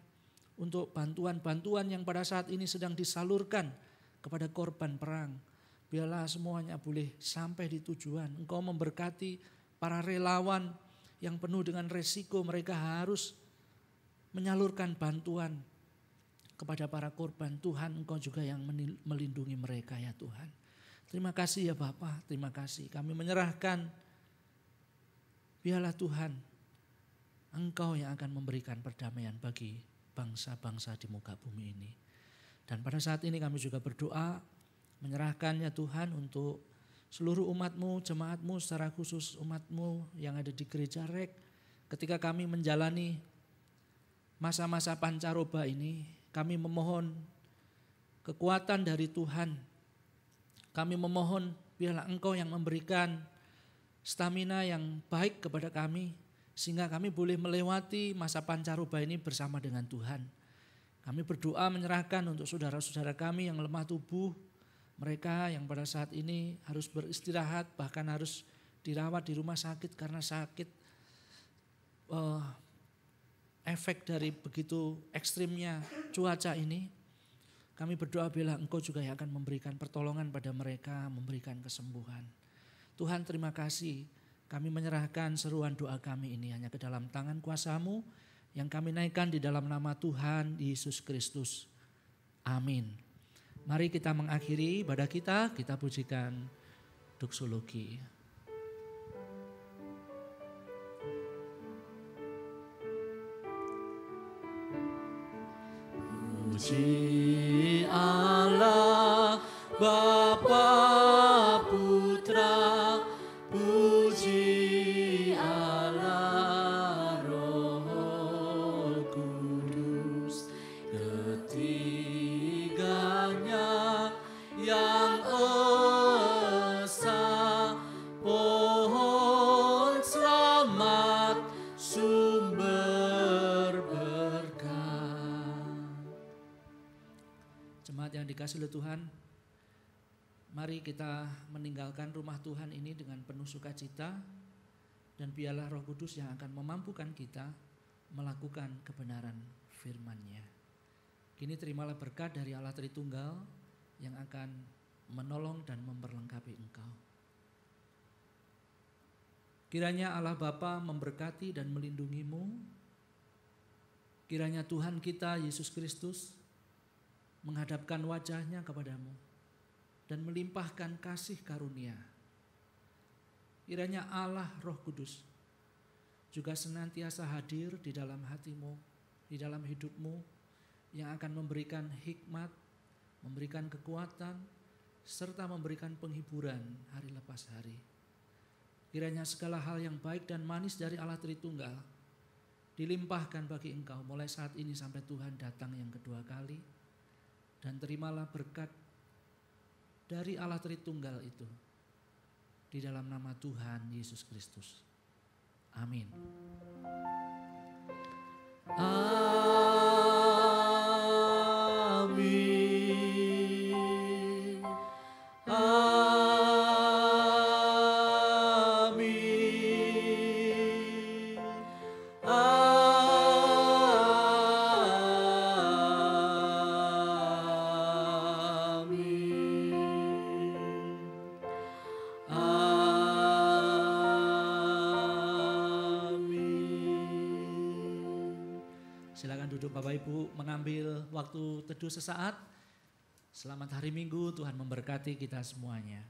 S2: untuk bantuan-bantuan yang pada saat ini sedang disalurkan kepada korban perang. Biarlah semuanya boleh sampai di tujuan. Engkau memberkati para relawan yang penuh dengan resiko mereka harus menyalurkan bantuan kepada para korban, Tuhan Engkau juga yang melindungi mereka ya Tuhan. Terima kasih ya Bapa, terima kasih. Kami menyerahkan, biarlah Tuhan Engkau yang akan memberikan perdamaian bagi bangsa-bangsa di muka bumi ini. Dan pada saat ini kami juga berdoa, menyerahkan ya Tuhan untuk seluruh umat-Mu, jemaat-Mu, secara khusus umat-Mu yang ada di gereja REK. Ketika kami menjalani masa-masa pancaroba ini, kami memohon kekuatan dari Tuhan. Kami memohon biarlah Engkau yang memberikan stamina yang baik kepada kami, sehingga kami boleh melewati masa pancaroba ini bersama dengan Tuhan. Kami berdoa menyerahkan untuk saudara-saudara kami yang lemah tubuh, mereka yang pada saat ini harus beristirahat, bahkan harus dirawat di rumah sakit karena sakit, efek dari begitu ekstrimnya cuaca ini. Kami berdoa bila Engkau juga yang akan memberikan pertolongan pada mereka, memberikan kesembuhan. Tuhan terima kasih, kami menyerahkan seruan doa kami ini hanya ke dalam tangan kuasa-Mu yang kami naikkan di dalam nama Tuhan Yesus Kristus. Amin. Mari kita mengakhiri ibadah kita pujikan doksologi.
S4: Puji Allah Bapa Putra, puji Allah Roh Kudus, ketiganya yang esa, pohon selamat, sumber berkah.
S2: Jemaat yang dikasihi oleh Tuhan, mari kita meninggalkan rumah Tuhan ini dengan penuh sukacita, dan biarlah Roh Kudus yang akan memampukan kita melakukan kebenaran firman-Nya. Kini terimalah berkat dari Allah Tritunggal yang akan menolong dan memperlengkapi engkau. Kiranya Allah Bapa memberkati dan melindungimu. Kiranya Tuhan kita Yesus Kristus menghadapkan wajah-Nya kepadamu dan melimpahkan kasih karunia. Kiranya Allah Roh Kudus juga senantiasa hadir di dalam hatimu, di dalam hidupmu, yang akan memberikan hikmat, memberikan kekuatan, serta memberikan penghiburan hari lepas hari. Kiranya segala hal yang baik dan manis dari Allah Tritunggal dilimpahkan bagi engkau mulai saat ini sampai Tuhan datang yang kedua kali. Dan terimalah berkat dari Allah Tritunggal itu di dalam nama Tuhan Yesus Kristus. Amin.
S4: Amin. Amin.
S2: Silakan duduk Bapak Ibu, mengambil waktu teduh sesaat. Selamat hari Minggu, Tuhan memberkati kita semuanya.